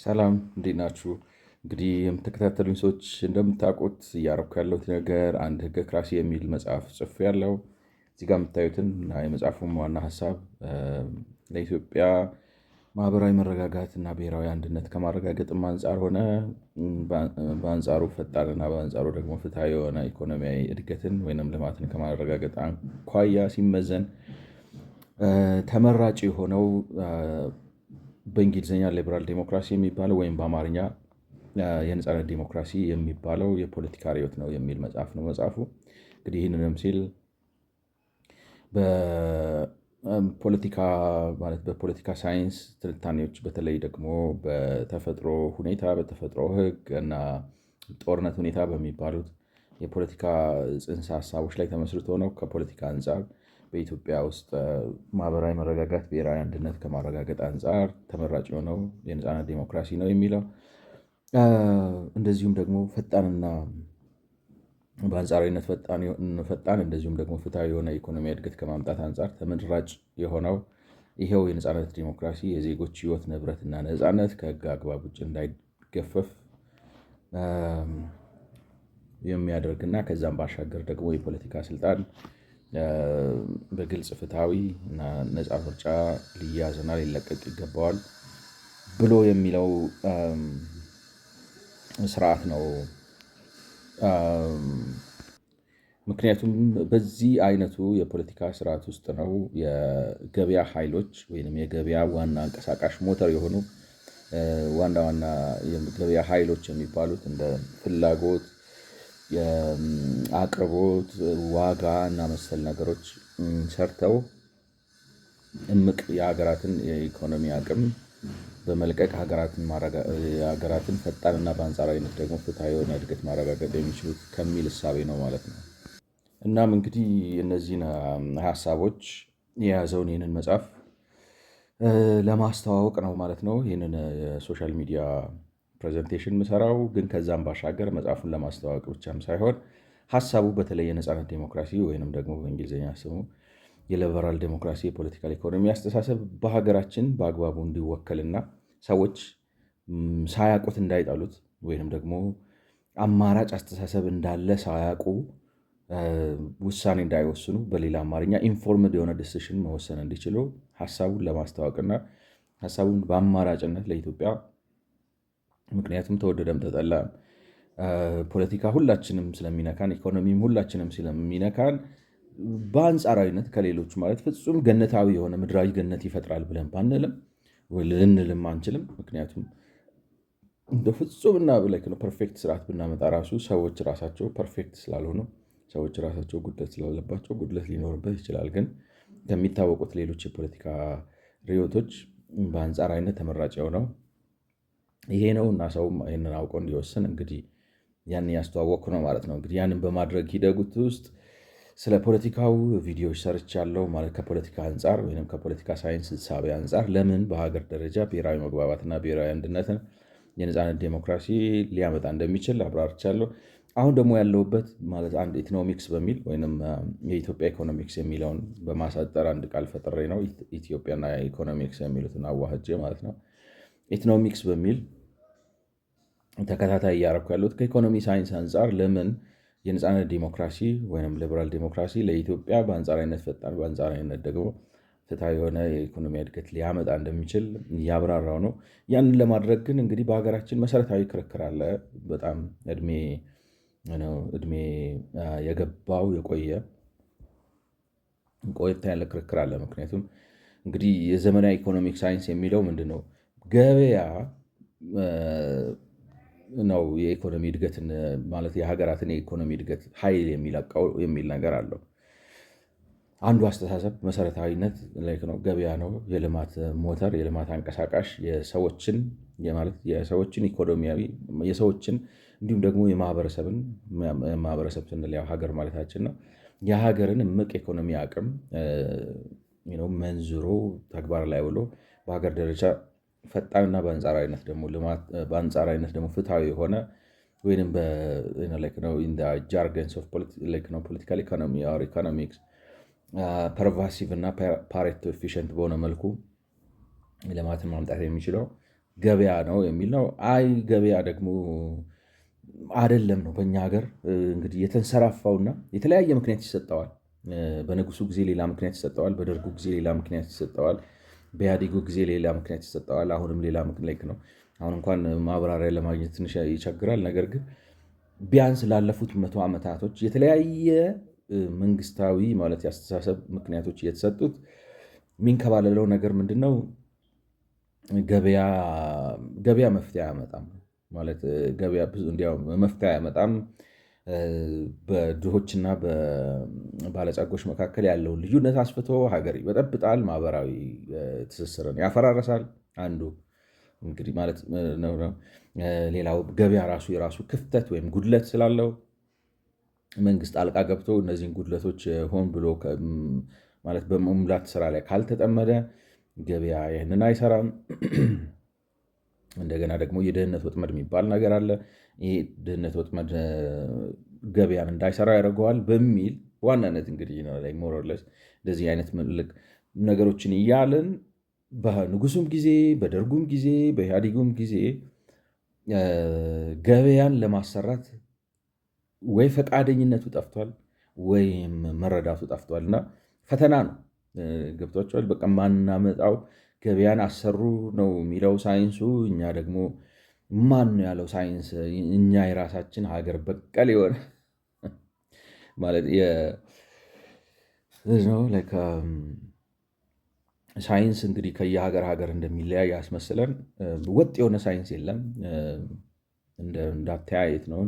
ሰላም እንዴት ናችሁ? እንግዲህ የምትከታተሉኝ ሰዎች እንደምታውቁት እያረኩ ያለሁት ነገር አንድ ህገ ክራሲ የሚል መጽሐፍ ጽፌያለሁ። እዚህ ጋር የምታዩትን እና የመጽሐፉም ዋና ሀሳብ ለኢትዮጵያ ማህበራዊ መረጋጋት እና ብሔራዊ አንድነት ከማረጋገጥም አንጻር ሆነ በአንጻሩ ፈጣንና በአንጻሩ ደግሞ ፍትሐዊ የሆነ ኢኮኖሚያዊ እድገትን ወይም ልማትን ከማረጋገጥ አኳያ ሲመዘን ተመራጭ የሆነው በእንግሊዝኛ ሊበራል ዴሞክራሲ የሚባለው ወይም በአማርኛ የነፃነት ዴሞክራሲ የሚባለው የፖለቲካ ርዕዮት ነው የሚል መጽሐፍ ነው መጽሐፉ። እንግዲህ ይህንንም ሲል በፖለቲካ ማለት በፖለቲካ ሳይንስ ትንታኔዎች በተለይ ደግሞ በተፈጥሮ ሁኔታ በተፈጥሮ ህግ እና ጦርነት ሁኔታ በሚባሉት የፖለቲካ ጽንሰ ሀሳቦች ላይ ተመስርቶ ነው ከፖለቲካ አንጻር በኢትዮጵያ ውስጥ ማህበራዊ መረጋጋት ብሔራዊ አንድነት ከማረጋገጥ አንጻር ተመራጭ የሆነው የነፃነት ዴሞክራሲ ነው የሚለው። እንደዚሁም ደግሞ ፈጣንና በአንጻራዊነት ፈጣን እንደዚሁም ደግሞ ፍትሐዊ የሆነ ኢኮኖሚ እድገት ከማምጣት አንጻር ተመራጭ የሆነው ይሄው የነፃነት ዴሞክራሲ የዜጎች ህይወት ንብረትና ነፃነት ከህግ አግባብ ውጭ እንዳይገፈፍ የሚያደርግና ከዛም ባሻገር ደግሞ የፖለቲካ ስልጣን በግልጽ ፍትሐዊ እና ነፃ ምርጫ ሊያዝና ሊለቀቅ ይገባዋል ብሎ የሚለው ስርዓት ነው። ምክንያቱም በዚህ አይነቱ የፖለቲካ ስርዓት ውስጥ ነው የገበያ ኃይሎች ወይም የገበያ ዋና አንቀሳቃሽ ሞተር የሆኑ ዋና ዋና የገበያ ኃይሎች የሚባሉት እንደ ፍላጎት፣ አቅርቦት፣ ዋጋ እና መሰል ነገሮች ሰርተው እምቅ የሀገራትን የኢኮኖሚ አቅም በመልቀቅ ሀገራትን ፈጣንና በአንጻራዊነት ደግሞ ፍትሐዊ የሆነ እድገት ማረጋገጥ የሚችሉት ከሚል እሳቤ ነው ማለት ነው። እናም እንግዲህ እነዚህን ሀሳቦች የያዘውን ይህንን መጽሐፍ ለማስተዋወቅ ነው ማለት ነው ይህንን የሶሻል ሚዲያ ፕሬዘንቴሽን የምሰራው። ግን ከዛም ባሻገር መጽሐፉን ለማስተዋወቅ ብቻም ሳይሆን ሀሳቡ በተለይ የነፃነት ዴሞክራሲ ወይንም ደግሞ በእንግሊዝኛ ስሙ የሊበራል ዴሞክራሲ የፖለቲካል ኢኮኖሚ አስተሳሰብ በሀገራችን በአግባቡ እንዲወከልና ሰዎች ሳያውቁት እንዳይጣሉት ወይንም ደግሞ አማራጭ አስተሳሰብ እንዳለ ሳያውቁ ውሳኔ እንዳይወስኑ በሌላ አማርኛ ኢንፎርምድ የሆነ ዲሲሽን መወሰን እንዲችሉ ሀሳቡን ለማስተዋወቅና ሀሳቡን በአማራጭነት ለኢትዮጵያ ምክንያቱም ተወደደም ተጠላ ፖለቲካ ሁላችንም ስለሚነካን ኢኮኖሚም ሁላችንም ስለሚነካን በአንጻራዊነት ከሌሎች ማለት ፍጹም ገነታዊ የሆነ ምድራዊ ገነት ይፈጥራል ብለን ባንልም ልንልም አንችልም። ምክንያቱም እንደ ፍጹምና ፐርፌክት ስርዓት ብናመጣ ራሱ ሰዎች ራሳቸው ፐርፌክት ስላልሆኑ ሰዎች ራሳቸው ጉድለት ስላለባቸው ጉድለት ሊኖርበት ይችላል። ግን ከሚታወቁት ሌሎች የፖለቲካ ርዕዮቶች በአንጻራዊነት ተመራጭ የሆነው ይሄ ነው እና ሰውም ይህንን አውቆ እንዲወስን እንግዲህ ያን ያስተዋወቅኩ ነው ማለት ነው። እንግዲህ ያንን በማድረግ ሂደት ውስጥ ስለ ፖለቲካው ቪዲዮዎች ሰርቻለሁ ማለት ከፖለቲካ አንጻር ወይም ከፖለቲካ ሳይንስ እሳቤ አንጻር ለምን በሀገር ደረጃ ብሔራዊ መግባባትና ብሔራዊ አንድነትን የነፃነት ዴሞክራሲ ሊያመጣ እንደሚችል አብራርቻለሁ። አሁን ደግሞ ያለሁበት ማለት አንድ ኢኮኖሚክስ በሚል ወይም የኢትዮጵያ ኢኮኖሚክስ የሚለውን በማሳጠር አንድ ቃል ፈጥሬ ነው ኢትዮጵያና ኢኮኖሚክስ የሚሉትን አዋህጄ ማለት ነው። ኢኮኖሚክስ በሚል ተከታታይ እያደረኩ ያሉት ከኢኮኖሚ ሳይንስ አንጻር ለምን የነፃነት ዲሞክራሲ ወይም ሊበራል ዲሞክራሲ ለኢትዮጵያ በአንጻራዊነት ፈጣን በአንጻራዊነት ደግሞ ፍትሐዊ የሆነ የኢኮኖሚ እድገት ሊያመጣ እንደሚችል እያብራራው ነው። ያንን ለማድረግ ግን እንግዲህ በሀገራችን መሰረታዊ ክርክር አለ። በጣም እድሜ የገባው የቆየ ቆየት ያለ ክርክር አለ። ምክንያቱም እንግዲህ የዘመናዊ ኢኮኖሚክ ሳይንስ የሚለው ምንድን ነው? ገበያ ነው የኢኮኖሚ እድገትን ማለት የሀገራትን የኢኮኖሚ እድገት ኃይል የሚለቀው የሚል ነገር አለው። አንዱ አስተሳሰብ መሰረታዊነት ነው ገበያ ነው የልማት ሞተር የልማት አንቀሳቃሽ የሰዎችን ኢኮኖሚያዊ የሰዎችን እንዲሁም ደግሞ የማህበረሰብ ስንል ያው ሀገር ማለታችን ነው። የሀገርን እምቅ ኢኮኖሚ አቅም መንዝሮ ተግባር ላይ ውሎ በሀገር ደረጃ ፈጣንና በአንጻራዊነት ደግሞ ፍትሐዊ የሆነ ወይም ጃርገንስ ኦፍ ፖለቲካል ኢኮኖሚ ኢኮኖሚክስ ፐርቫሲቭ እና ፓሬቶ ኤፊሽንት በሆነ መልኩ ልማትን ማምጣት የሚችለው ገበያ ነው የሚል ነው። አይ ገበያ ደግሞ አይደለም ነው በእኛ ሀገር እንግዲህ የተንሰራፋውና የተለያየ ምክንያት ይሰጠዋል። በንጉሱ ጊዜ ሌላ ምክንያት ይሰጠዋል፣ በደርጉ ጊዜ ሌላ ምክንያት ይሰጠዋል፣ በኢህአዴጉ ጊዜ ሌላ ምክንያት ይሰጠዋል። አሁንም ሌላ ምክንያት ነው። አሁን እንኳን ማብራሪያ ለማግኘት ትንሽ ይቸግራል። ነገር ግን ቢያንስ ላለፉት 100 ዓመታቶች የተለያየ መንግስታዊ ማለት የአስተሳሰብ ምክንያቶች እየተሰጡት የሚንከባለለው ነገር ምንድን ነው? ገበያ መፍትሄ አያመጣም ማለት ገበያ ብዙ እንዲያውም መፍትሄ አያመጣም። በድሆችና በባለጸጎች መካከል ያለውን ልዩነት አስፍቶ ሀገር ይበጠብጣል፣ ማህበራዊ ትስስርን ያፈራረሳል። አንዱ እንግዲህ ማለት ነው። ሌላው ገበያ ራሱ የራሱ ክፍተት ወይም ጉድለት ስላለው መንግስት ጣልቃ ገብቶ እነዚህን ጉድለቶች ሆን ብሎ ማለት በመሙላት ስራ ላይ ካልተጠመደ ገበያ ይህንን አይሰራም። እንደገና ደግሞ የድህነት ወጥመድ የሚባል ነገር አለ። ይህ ድህነት ወጥመድ ገበያን እንዳይሰራ ያደርገዋል በሚል ዋናነት እንግዲህ ሞሮለስ እንደዚህ አይነት ነገሮችን እያልን በንጉሱም ጊዜ በደርጉም ጊዜ በኢህአዴጉም ጊዜ ገበያን ለማሰራት ወይ ፈቃደኝነቱ ጠፍቷል ወይም መረዳቱ ጠፍቷል እና ፈተና ነው። ገብቷቸዋል። በቃ ማናመጣው ገበያን አሰሩ ነው የሚለው ሳይንሱ። እኛ ደግሞ ማን ነው ያለው ሳይንስ? እኛ የራሳችን ሀገር በቀል የሆነ ማለት ሳይንስ እንግዲህ ከየሀገር ሀገር እንደሚለያይ ያስመስለን። ወጥ የሆነ ሳይንስ የለም። እንዳተያየት ነው።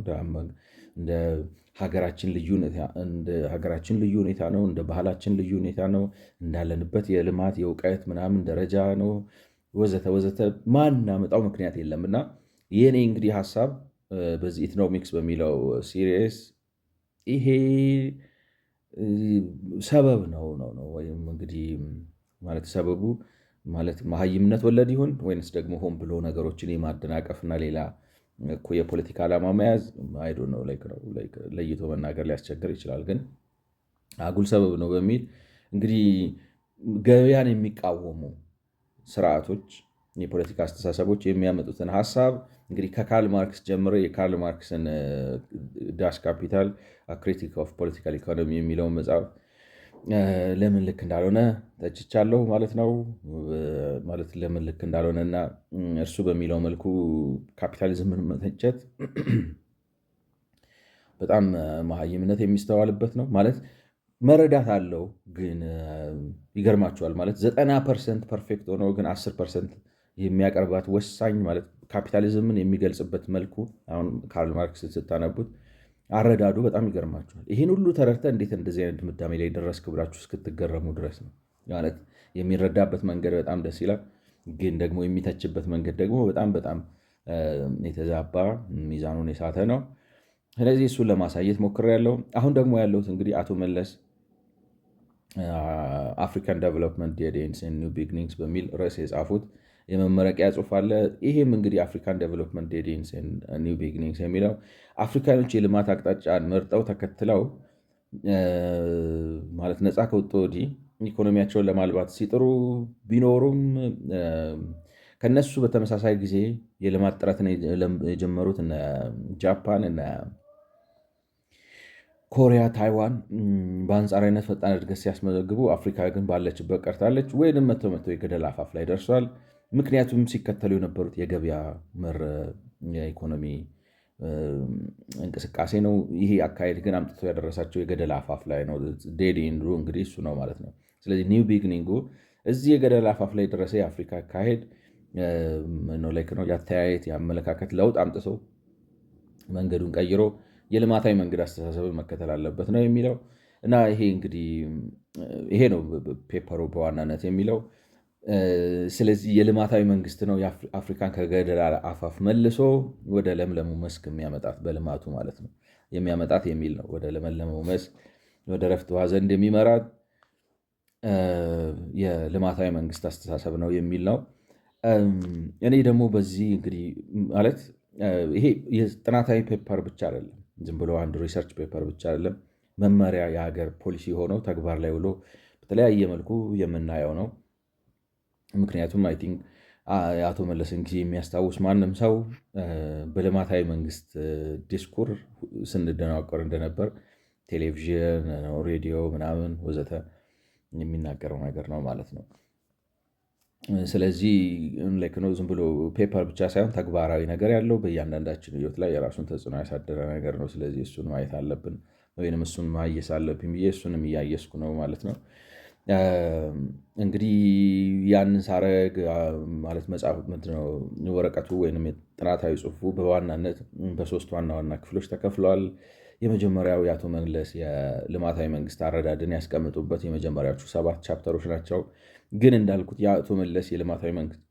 እንደ ሀገራችን ልዩ ሁኔታ ነው። እንደ ባህላችን ልዩ ሁኔታ ነው። እንዳለንበት የልማት የእውቀት ምናምን ደረጃ ነው። ወዘተ ወዘተ ማናመጣው ምክንያት የለም እና የኔ እንግዲህ ሀሳብ በዚህ ኢትኖሚክስ በሚለው ሲሪየስ ይሄ ሰበብ ነው ወይም እንግዲህ ማለት ሰበቡ ማለት መሀይምነት ወለድ ይሁን ወይንስ ደግሞ ሆን ብሎ ነገሮችን የማደናቀፍና ሌላ የፖለቲካ ዓላማ መያዝ አይዶ ነው ለይቶ መናገር ሊያስቸግር ይችላል። ግን አጉል ሰበብ ነው በሚል እንግዲህ ገበያን የሚቃወሙ ስርዓቶች፣ የፖለቲካ አስተሳሰቦች የሚያመጡትን ሀሳብ እንግዲህ ከካርል ማርክስ ጀምሮ የካርል ማርክስን ዳስ ካፒታል ክሪቲክ ኦፍ ፖለቲካል ኢኮኖሚ የሚለውን መጽሐፍ ለምን ልክ እንዳልሆነ ተችቻለሁ ማለት ነው። ማለት ለምን ልክ እንዳልሆነ እና እርሱ በሚለው መልኩ ካፒታሊዝምን መተቸት በጣም መሀይምነት የሚስተዋልበት ነው። ማለት መረዳት አለው ግን ይገርማቸዋል። ማለት 90% ፐርፌክት ሆኖ ግን 10% የሚያቀርባት ወሳኝ ማለት ካፒታሊዝምን የሚገልጽበት መልኩ አሁን ካርል ማርክስ ስታነቡት አረዳዱ በጣም ይገርማቸዋል። ይህን ሁሉ ተረድተህ እንዴት እንደዚህ አይነት ድምዳሜ ላይ ደረስክ ብላችሁ እስክትገረሙ ድረስ ነው። ማለት የሚረዳበት መንገድ በጣም ደስ ይላል። ግን ደግሞ የሚተችበት መንገድ ደግሞ በጣም የተዛባ ሚዛኑን የሳተ ነው። ስለዚህ እሱን ለማሳየት ሞክሬያለሁ። አሁን ደግሞ ያለሁት እንግዲህ አቶ መለስ አፍሪካን ዴቨሎፕመንት ዴድስ ኤንድ ኒው ቢግኒንግስ በሚል ርዕስ የጻፉት የመመረቂያ ጽሑፍ አለ። ይሄም እንግዲህ አፍሪካን ዴቨሎፕመንት ዴድስ ኤንድ ኒው ቢግኒንግስ የሚለው አፍሪካኖች የልማት አቅጣጫን መርጠው ተከትለው ማለት ነፃ ከወጡ ወዲህ ኢኮኖሚያቸውን ለማልባት ሲጥሩ ቢኖሩም ከነሱ በተመሳሳይ ጊዜ የልማት ጥረትን የጀመሩት እነ ጃፓን እነ ኮሪያ፣ ታይዋን በአንጻራዊነት ፈጣን እድገት ሲያስመዘግቡ አፍሪካ ግን ባለችበት ቀርታለች ወይም መቶ የገደል አፋፍ ላይ ደርሷል። ምክንያቱም ሲከተሉ የነበሩት የገበያ መር የኢኮኖሚ እንቅስቃሴ ነው። ይሄ አካሄድ ግን አምጥቶ ያደረሳቸው የገደል አፋፍ ላይ ነው። ዴድ ኤንዱ እንግዲህ እሱ ነው ማለት ነው። ስለዚህ ኒው ቢግኒንጉ እዚህ የገደል አፋፍ ላይ የደረሰ የአፍሪካ አካሄድ ነው። የአተያየት የአመለካከት ለውጥ አምጥቶ መንገዱን ቀይሮ የልማታዊ መንገድ አስተሳሰብን መከተል አለበት ነው የሚለው እና ይሄ ነው ፔፐሩ በዋናነት የሚለው። ስለዚህ የልማታዊ መንግስት ነው አፍሪካን ከገደል አፋፍ መልሶ ወደ ለምለሙ መስክ የሚያመጣት በልማቱ ማለት ነው የሚያመጣት የሚል ነው። ወደ ለመለመው መስክ ወደ ረፍት ውሃ ዘንድ የሚመራት የልማታዊ መንግስት አስተሳሰብ ነው የሚል ነው። እኔ ደግሞ በዚህ እንግዲህ ማለት ይሄ የጥናታዊ ፔፐር ብቻ አይደለም፣ ዝም ብሎ አንድ ሪሰርች ፔፐር ብቻ አይደለም። መመሪያ የሀገር ፖሊሲ ሆነው ተግባር ላይ ውሎ በተለያየ መልኩ የምናየው ነው። ምክንያቱም አይ ቲንክ የአቶ መለስን ጊዜ የሚያስታውስ ማንም ሰው በልማታዊ መንግስት ዲስኩር ስንደናቆር እንደነበር ቴሌቪዥን፣ ሬዲዮ ምናምን ወዘተ የሚናገረው ነገር ነው ማለት ነው። ስለዚህ ዝም ብሎ ፔፐር ብቻ ሳይሆን ተግባራዊ ነገር ያለው በእያንዳንዳችን ህይወት ላይ የራሱን ተጽዕኖ ያሳደረ ነገር ነው። ስለዚህ እሱን ማየት አለብን ወይም እሱን ማየስ አለብኝ ብዬ እሱንም እያየስኩ ነው ማለት ነው። እንግዲህ ያንን ሳረግ ማለት መጽሐፍ ምንድነው ወረቀቱ ወይም ጥናታዊ ጽሑፉ በዋናነት በሶስት ዋና ዋና ክፍሎች ተከፍሏል። የመጀመሪያው የአቶ መለስ የልማታዊ መንግስት አረዳድን ያስቀምጡበት የመጀመሪያዎቹ 7 ቻፕተሮች ናቸው። ግን እንዳልኩት የአቶ መለስ የልማታዊ መንግስት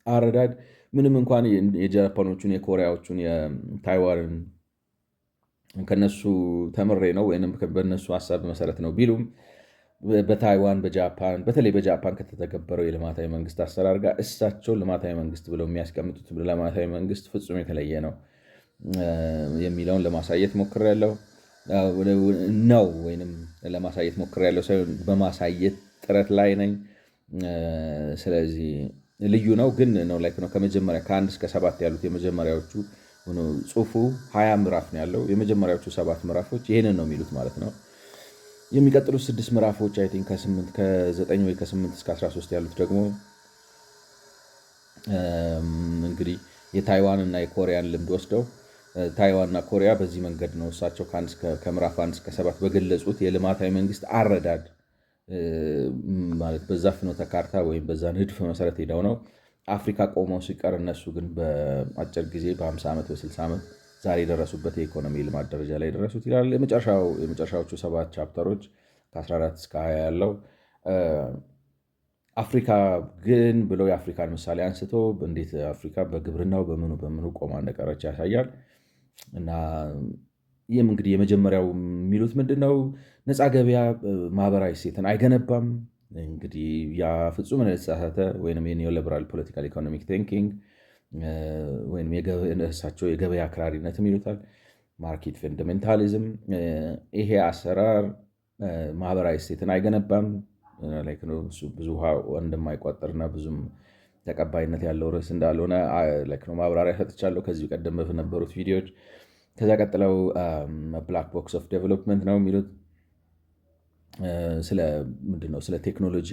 አረዳድ ምንም እንኳን የጃፓኖቹን፣ የኮሪያዎቹን፣ የታይዋንን ከነሱ ተምሬ ነው ወይም በነሱ ሀሳብ መሰረት ነው ቢሉም በታይዋን በጃፓን በተለይ በጃፓን ከተተገበረው የልማታዊ መንግስት አሰራር ጋር እሳቸው ልማታዊ መንግስት ብለው የሚያስቀምጡት ልማታዊ መንግስት ፍጹም የተለየ ነው የሚለውን ለማሳየት ሞክሬያለሁ ነው ወይም ለማሳየት ሞክሬያለሁ ሳይሆን በማሳየት ጥረት ላይ ነኝ። ስለዚህ ልዩ ነው ግን ነው ከመጀመሪያ ከ1 እስከ 7 ያሉት የመጀመሪያዎቹ ጽሑፉ 20 ምዕራፍ ነው ያለው። የመጀመሪያዎቹ 7 ምዕራፎች ይህንን ነው የሚሉት ማለት ነው። የሚቀጥሉት 6 ምዕራፎች አይ ቲንክ ከ9 ወይ ከ8 እስከ 13 ያሉት ደግሞ እንግዲህ የታይዋን እና የኮሪያን ልምድ ወስደው ታይዋንና ኮሪያ በዚህ መንገድ ነው እሳቸው ከምዕራፍ 1 እስከ 7 በገለጹት የልማታዊ መንግስት አረዳድ ማለት በዛ ፍኖተ ካርታ ወይም በዛ ንድፍ መሰረት ሄደው ነው አፍሪካ ቆመው ሲቀር እነሱ ግን በአጭር ጊዜ በ50 ዓመት በ60 ዓመት ዛሬ የደረሱበት የኢኮኖሚ ልማት ደረጃ ላይ ደረሱት ይላል። የመጨረሻዎቹ 7 ቻፕተሮች ከ14 እስከ 20 ያለው አፍሪካ ግን ብለው የአፍሪካን ምሳሌ አንስቶ እንዴት አፍሪካ በግብርናው በምኑ ቆማ እንደቀረች ያሳያል። እና ይህም እንግዲህ የመጀመሪያው የሚሉት ምንድነው ነፃ ገበያ ማህበራዊ እሴትን አይገነባም። እንግዲህ ያ ፍጹም የተሳሳተ ወይም የኒዮሊበራል ፖለቲካል ኢኮኖሚክ ቲንኪንግ ወይም እሳቸው የገበያ አክራሪነትም ይሉታል ማርኬት ፈንዳሜንታሊዝም። ይሄ አሰራር ማህበራዊ እሴትን አይገነባም። ብዙ ውሃ እንደማይቋጠርና ብዙም ተቀባይነት ያለው ርዕስ እንዳልሆነ ማብራሪያ ሰጥቻለሁ ከዚህ ቀደም በነበሩት ቪዲዮዎች። ከዛ ቀጥለው ብላክ ቦክስ ኦፍ ዴቨሎፕመንት ነው የሚሉት ምንድነው ስለ ቴክኖሎጂ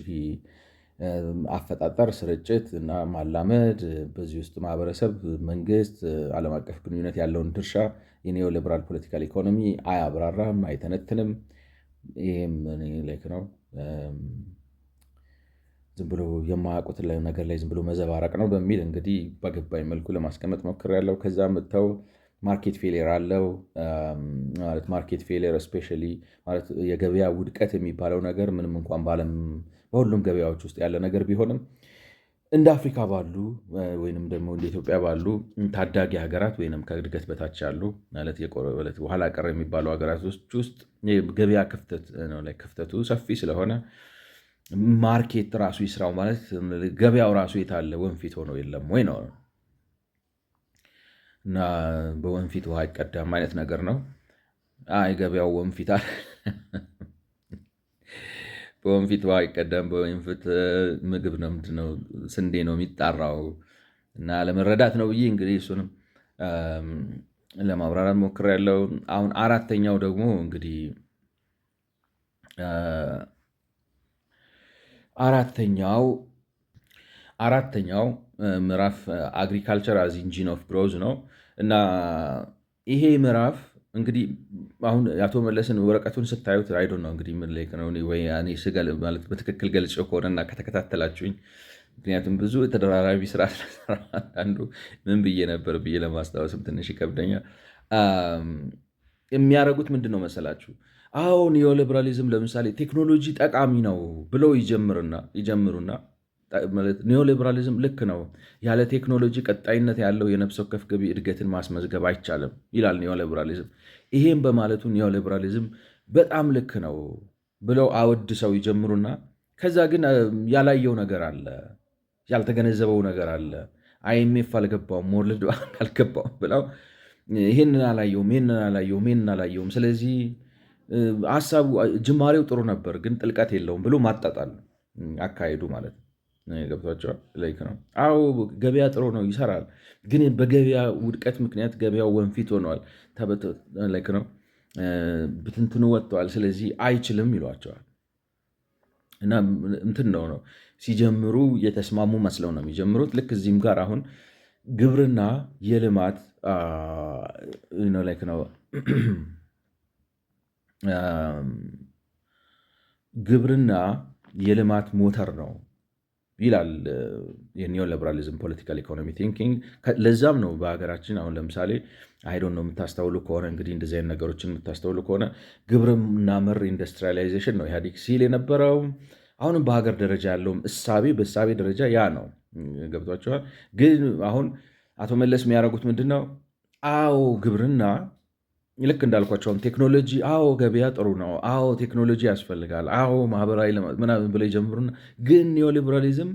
አፈጣጠር፣ ስርጭት እና ማላመድ በዚህ ውስጥ ማህበረሰብ፣ መንግስት፣ ዓለም አቀፍ ግንኙነት ያለውን ድርሻ የኒዮ ሊበራል ፖለቲካል ኢኮኖሚ አያብራራም፣ አይተነትንም። ይህም ነው ዝም ብሎ የማያውቁት ነገር ላይ ዝም ብሎ መዘባረቅ ነው በሚል እንግዲህ በገባኝ መልኩ ለማስቀመጥ ሞክሬያለሁ። ከዛ ምተው ማርኬት ፌሊየር አለው ማለት ማርኬት ፌሊየር እስፔሻሊ ማለት የገበያ ውድቀት የሚባለው ነገር ምንም እንኳን በሁሉም ገበያዎች ውስጥ ያለ ነገር ቢሆንም እንደ አፍሪካ ባሉ ወይንም ደግሞ እንደ ኢትዮጵያ ባሉ ታዳጊ ሀገራት ወይንም ከእድገት በታች ያሉ ማለት ኋላ ቀር የሚባሉ ሀገራቶች ውስጥ ገበያ ክፍተቱ ሰፊ ስለሆነ ማርኬት ራሱ ይስራው ማለት ገበያው ራሱ የታለ ወንፊት ሆኖ የለም ወይ ነው እና በወንፊት ውሃ አይቀዳም አይነት ነገር ነው። ገበያው ወንፊት አለ በወንፊት ውሃ አይቀዳም፣ በወንፊት ምግብ ነው ምንድነው ስንዴ ነው የሚጣራው እና ለመረዳት ነው ብዬ እንግዲህ እሱንም ለማብራራት ሞክሬያለሁ። አሁን አራተኛው ደግሞ እንግዲህ አራተኛው ምዕራፍ አግሪካልቸር አዝ ኢንጂን ኦፍ ግሮዝ ነው እና ይሄ ምዕራፍ እንግዲህ አሁን የአቶ መለስን ወረቀቱን ስታዩት አይዶ ነው እንግዲህ ምን ላይ ነው ወይ ማለት በትክክል ገልጬው ከሆነና ከተከታተላችሁኝ፣ ምክንያቱም ብዙ ተደራራቢ ስራ ስለሰራ አንዱ ምን ብዬ ነበር ብዬ ለማስታወስም ትንሽ ይከብደኛል። የሚያደርጉት ምንድን ነው መሰላችሁ? አሁን ኒዮሊበራሊዝም ለምሳሌ ቴክኖሎጂ ጠቃሚ ነው ብለው ይጀምሩና ኒዮሊበራሊዝም ልክ ነው፣ ያለ ቴክኖሎጂ ቀጣይነት ያለው የነፍስ ወከፍ ገቢ እድገትን ማስመዝገብ አይቻልም ይላል ኒዮሊበራሊዝም። ይሄም በማለቱ ኒዮሊበራሊዝም በጣም ልክ ነው ብለው አወድሰው ይጀምሩና ከዛ ግን ያላየው ነገር አለ፣ ያልተገነዘበው ነገር አለ፣ አይኤምኤፍ አልገባውም፣ ወርልድ ባንክ አልገባውም ብለው ይህንን አላየውም። ስለዚህ ሀሳቡ ጅማሬው ጥሩ ነበር ግን ጥልቀት የለውም ብሎ ማጣጣል አካሄዱ ማለት ነው። ገብቷቸዋል። ላይክ ነው አዎ ገበያ ጥሩ ነው ይሰራል፣ ግን በገበያ ውድቀት ምክንያት ገበያው ወንፊት ሆነዋል፣ ላይክ ነው ብትንትኑ ወጥተዋል፣ ስለዚህ አይችልም ይሏቸዋል። እና እንትን ነው ሲጀምሩ የተስማሙ መስለው ነው የሚጀምሩት። ልክ እዚህም ጋር አሁን ግብርና የልማት ላይክ ነው ግብርና የልማት ሞተር ነው ይላል የኒዮ ሊበራሊዝም ፖለቲካል ኢኮኖሚ ቲንኪንግ። ለዛም ነው በሀገራችን አሁን ለምሳሌ አይዶን ነው የምታስተውሉ ከሆነ እንግዲህ እንደዚህ አይነት ነገሮችን የምታስተውሉ ከሆነ ግብርና መር ኢንዱስትሪያላይዜሽን ነው ኢህአዴግ ሲል የነበረው። አሁንም በሀገር ደረጃ ያለውም በእሳቤ ደረጃ ያ ነው። ገብቷቸዋል። ግን አሁን አቶ መለስ የሚያደርጉት ምንድን ነው? አዎ ግብርና ልክ እንዳልኳቸውም ቴክኖሎጂ፣ አዎ ገበያ ጥሩ ነው፣ አዎ ቴክኖሎጂ ያስፈልጋል፣ አዎ ማህበራዊ ምናምን ብለው ይጀምሩና ግን ኒዮሊበራሊዝም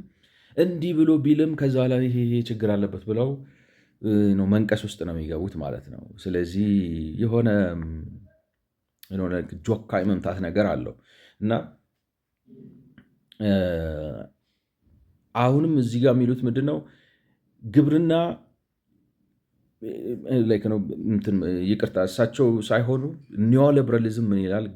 እንዲህ ብሎ ቢልም ከዛ ላይ ይሄ ችግር አለበት ብለው መንቀስ ውስጥ ነው የሚገቡት ማለት ነው። ስለዚህ የሆነ ጆካ መምታት ነገር አለው እና አሁንም እዚህ ጋር የሚሉት ምንድን ነው? ግብርና ይቅርታ እሳቸው ሳይሆኑ ኒዮሊበራሊዝም ምን ይላል?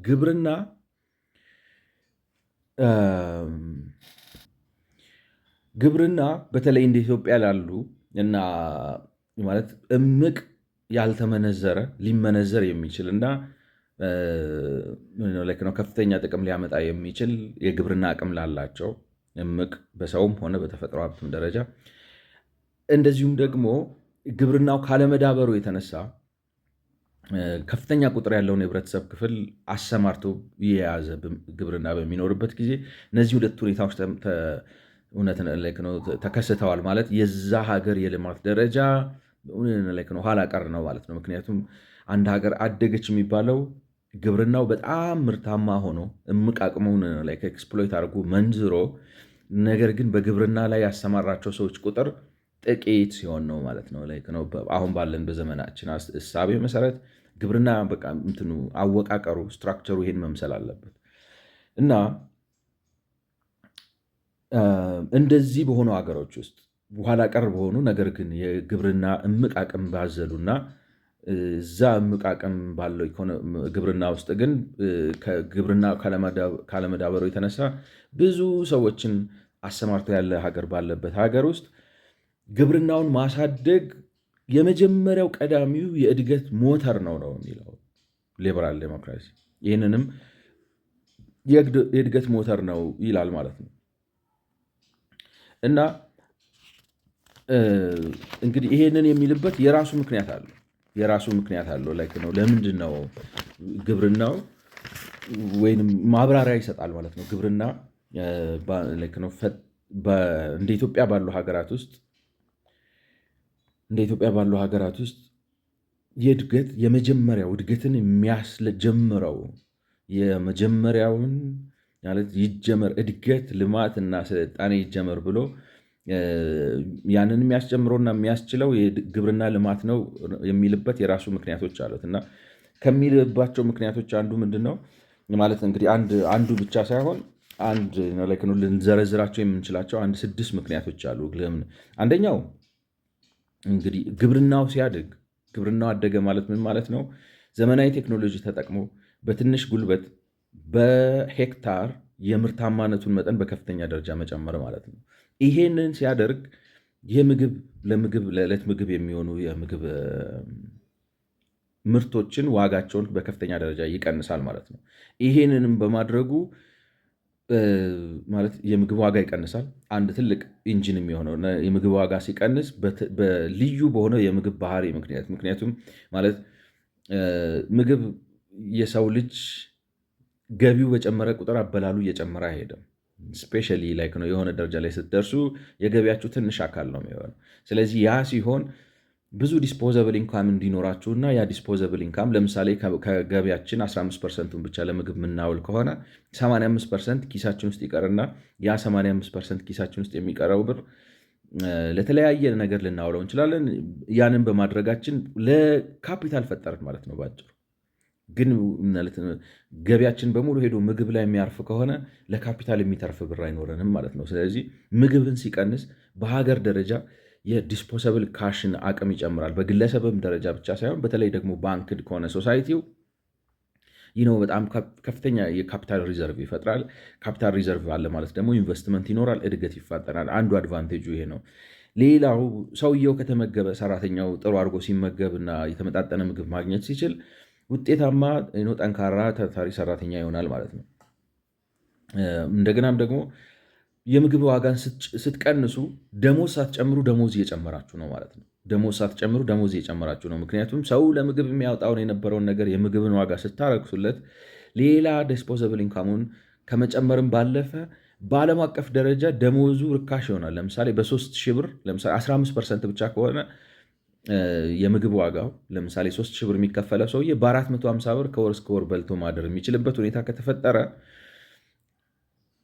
ግብርና በተለይ እንደ ኢትዮጵያ ላሉ እና ማለት እምቅ ያልተመነዘረ ሊመነዘር የሚችል እና ከፍተኛ ጥቅም ሊያመጣ የሚችል የግብርና አቅም ላላቸው እምቅ በሰውም ሆነ በተፈጥሮ ሀብትም ደረጃ እንደዚሁም ደግሞ ግብርናው ካለመዳበሩ የተነሳ ከፍተኛ ቁጥር ያለውን የህብረተሰብ ክፍል አሰማርቶ የያዘ ግብርና በሚኖርበት ጊዜ እነዚህ ሁለት ሁኔታዎች ተከስተዋል ማለት የዛ ሀገር የልማት ደረጃ ኋላ ቀር ነው ማለት ነው። ምክንያቱም አንድ ሀገር አደገች የሚባለው ግብርናው በጣም ምርታማ ሆኖ እምቅ አቅሙን ኤክስፕሎይት አድርጎ መንዝሮ፣ ነገር ግን በግብርና ላይ ያሰማራቸው ሰዎች ቁጥር ጥቂት ሲሆን ነው ማለት ነው። አሁን ባለን በዘመናችን እሳቤ መሰረት ግብርና በቃ እንትኑ አወቃቀሩ ስትራክቸሩ ይሄን መምሰል አለበት እና እንደዚህ በሆኑ ሀገሮች ውስጥ በኋላ ቀር በሆኑ ነገር ግን የግብርና እምቅ አቅም ባዘሉና እዛ እምቅ አቅም ባለው ግብርና ውስጥ ግን ከግብርና ካለመዳበሩ የተነሳ ብዙ ሰዎችን አሰማርቶ ያለ ሀገር ባለበት ሀገር ውስጥ ግብርናውን ማሳደግ የመጀመሪያው ቀዳሚው የእድገት ሞተር ነው የሚለው ሊበራል ዴሞክራሲ። ይህንንም የእድገት ሞተር ነው ይላል ማለት ነው። እና እንግዲህ ይሄንን የሚልበት የራሱ ምክንያት አለው። ለምንድን ነው ግብርናው ወይም ማብራሪያ ይሰጣል ማለት ነው። ግብርና እንደ ኢትዮጵያ ባሉ ሀገራት ውስጥ የመጀመሪያው እድገትን የሚያስጀምረው የመጀመሪያውን ማለት ይጀመር እድገት ልማት እና ስልጣኔ ይጀመር ብሎ ያንን የሚያስጀምረውና የሚያስችለው የግብርና ልማት ነው የሚልበት የራሱ ምክንያቶች አሉት። እና ከሚልባቸው ምክንያቶች አንዱ ምንድን ነው ማለት እንግዲህ አንዱ ብቻ ሳይሆን ልንዘረዝራቸው የምንችላቸው 6 ምክንያቶች አሉ። አንደኛው እንግዲህ ግብርናው ሲያድግ፣ ግብርናው አደገ ማለት ምን ማለት ነው? ዘመናዊ ቴክኖሎጂ ተጠቅሞ በትንሽ ጉልበት በሄክታር የምርታማነቱን መጠን በከፍተኛ ደረጃ መጨመር ማለት ነው። ይሄንን ሲያደርግ ለዕለት ምግብ የሚሆኑ የምግብ ምርቶችን ዋጋቸውን በከፍተኛ ደረጃ ይቀንሳል ማለት ነው። ይሄንንም በማድረጉ ማለት የምግብ ዋጋ ይቀንሳል። አንድ ትልቅ ኢንጂን የሚሆነው የምግብ ዋጋ ሲቀንስ በልዩ በሆነው የምግብ ባህሪ ምክንያቱም ማለት ምግብ የሰው ልጅ ገቢው በጨመረ ቁጥር አበላሉ እየጨመረ አይሄድም። ስፔሻሊ የሆነ ደረጃ ላይ ስትደርሱ የገቢያችሁ ትንሽ አካል ነው የሚሆነው። ስለዚህ ያ ሲሆን ብዙ ዲስፖዘብል ኢንካም እንዲኖራችሁ እና ያ ዲስፖዘብል ኢንካም ለምሳሌ ከገቢያችን 15%ን ብቻ ለምግብ የምናውል ከሆነ 85% ኪሳችን ውስጥ ይቀርና ያ 85% ኪሳችን ውስጥ የሚቀረው ብር ለተለያየ ነገር ልናውለው እንችላለን። ያንን በማድረጋችን ለካፒታል ፈጠርን ማለት ነው ባጭሩ። ግን ገቢያችን በሙሉ ሄዶ ምግብ ላይ የሚያርፍ ከሆነ ለካፒታል የሚተርፍ ብር አይኖረንም ማለት ነው። ስለዚህ ምግብን ሲቀንስ በሀገር ደረጃ የዲስፖሰብል ካሽን አቅም ይጨምራል። በግለሰብም ደረጃ ብቻ ሳይሆን በተለይ ደግሞ ባንክድ ከሆነ ሶሳይቲው በጣም ከፍተኛ የካፒታል ሪዘርቭ ይፈጥራል። ካፒታል ሪዘርቭ አለ ማለት ደግሞ ኢንቨስትመንት ይኖራል፣ እድገት ይፋጠናል። አንዱ አድቫንቴጁ ይሄ ነው። ሌላው ሰውየው ከተመገበ፣ ሰራተኛው ጥሩ አድርጎ ሲመገብ እና የተመጣጠነ ምግብ ማግኘት ሲችል ውጤታማ ጠንካራ ታታሪ ሰራተኛ ይሆናል ማለት ነው። እንደገናም ደግሞ የምግብ ዋጋን ስትቀንሱ ደሞዝ ሳትጨምሩ ደሞዝ እየጨመራችሁ ነው ማለት ነው። ደሞዝ ሳትጨምሩ ደሞዝ እየጨመራችሁ ነው። ምክንያቱም ሰው ለምግብ የሚያወጣውን የነበረውን ነገር የምግብን ዋጋ ስታረክሱለት ሌላ ዲስፖዘብል ኢንካሙን ከመጨመርም ባለፈ በዓለም አቀፍ ደረጃ ደሞዙ ርካሽ ይሆናል። ለምሳሌ በ3000 ብር ለምሳሌ 15% ብቻ ከሆነ የምግብ ዋጋው ለምሳሌ 3000 ብር የሚከፈለው ሰውዬ በ450 ብር ከወር እስከ ወር በልቶ ማደር የሚችልበት ሁኔታ ከተፈጠረ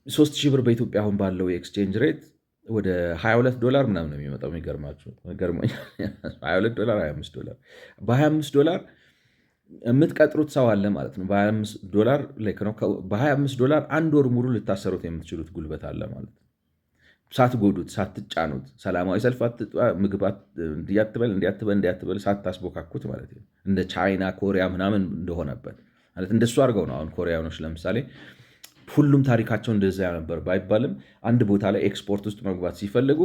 3000 ብር በኢትዮጵያ አሁን ባለው የኤክስቼንጅ ሬት ወደ $22 ምናምን ነው የሚመጣው። የሚገርማችሁ 22 ዶላር 25 ዶላር በ25 የምትቀጥሩት ሰው አለ ማለት ነው። በ25 አንድ ወር ሙሉ ልታሰሩት የምትችሉት ጉልበት አለ ማለት ነው። ሳትጎዱት፣ ሳትጫኑት፣ ሰላማዊ ሰልፍ ምግብ እንዲያትበል ሳታስቦካኩት ማለት ነው። እንደ ቻይና ኮሪያ ምናምን እንደሆነበት ማለት እንደሱ አድርገው ነው። አሁን ኮሪያኖች ለምሳሌ ሁሉም ታሪካቸው እንደዚያ ነበር ባይባልም አንድ ቦታ ላይ ኤክስፖርት ውስጥ መግባት ሲፈልጉ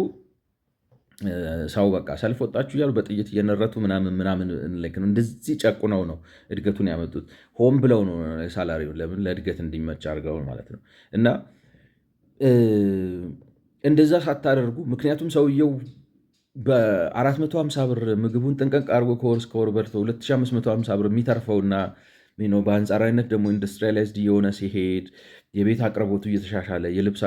ሰው በቃ ሰልፍ ወጣችሁ እያሉ በጥይት እየነረቱ ምናምን እንደዚህ ጨቁነው ነው እድገቱን ያመጡት። ሆን ብለው ነው ሳላሪው ለምን ለእድገት እንዲመች አድርገው ማለት ነው። እና እንደዛ ሳታደርጉ ምክንያቱም ሰውየው በ450 ብር ምግቡን ጥንቀቅ አድርጎ ከወር እስከ ወር በልቶ 2550 ብር የሚተርፈውና በአንጻራዊነት ደግሞ ኢንዱስትሪያላይዝድ እየሆነ ሲሄድ የቤት አቅርቦቱ እየተሻሻለ የልብስ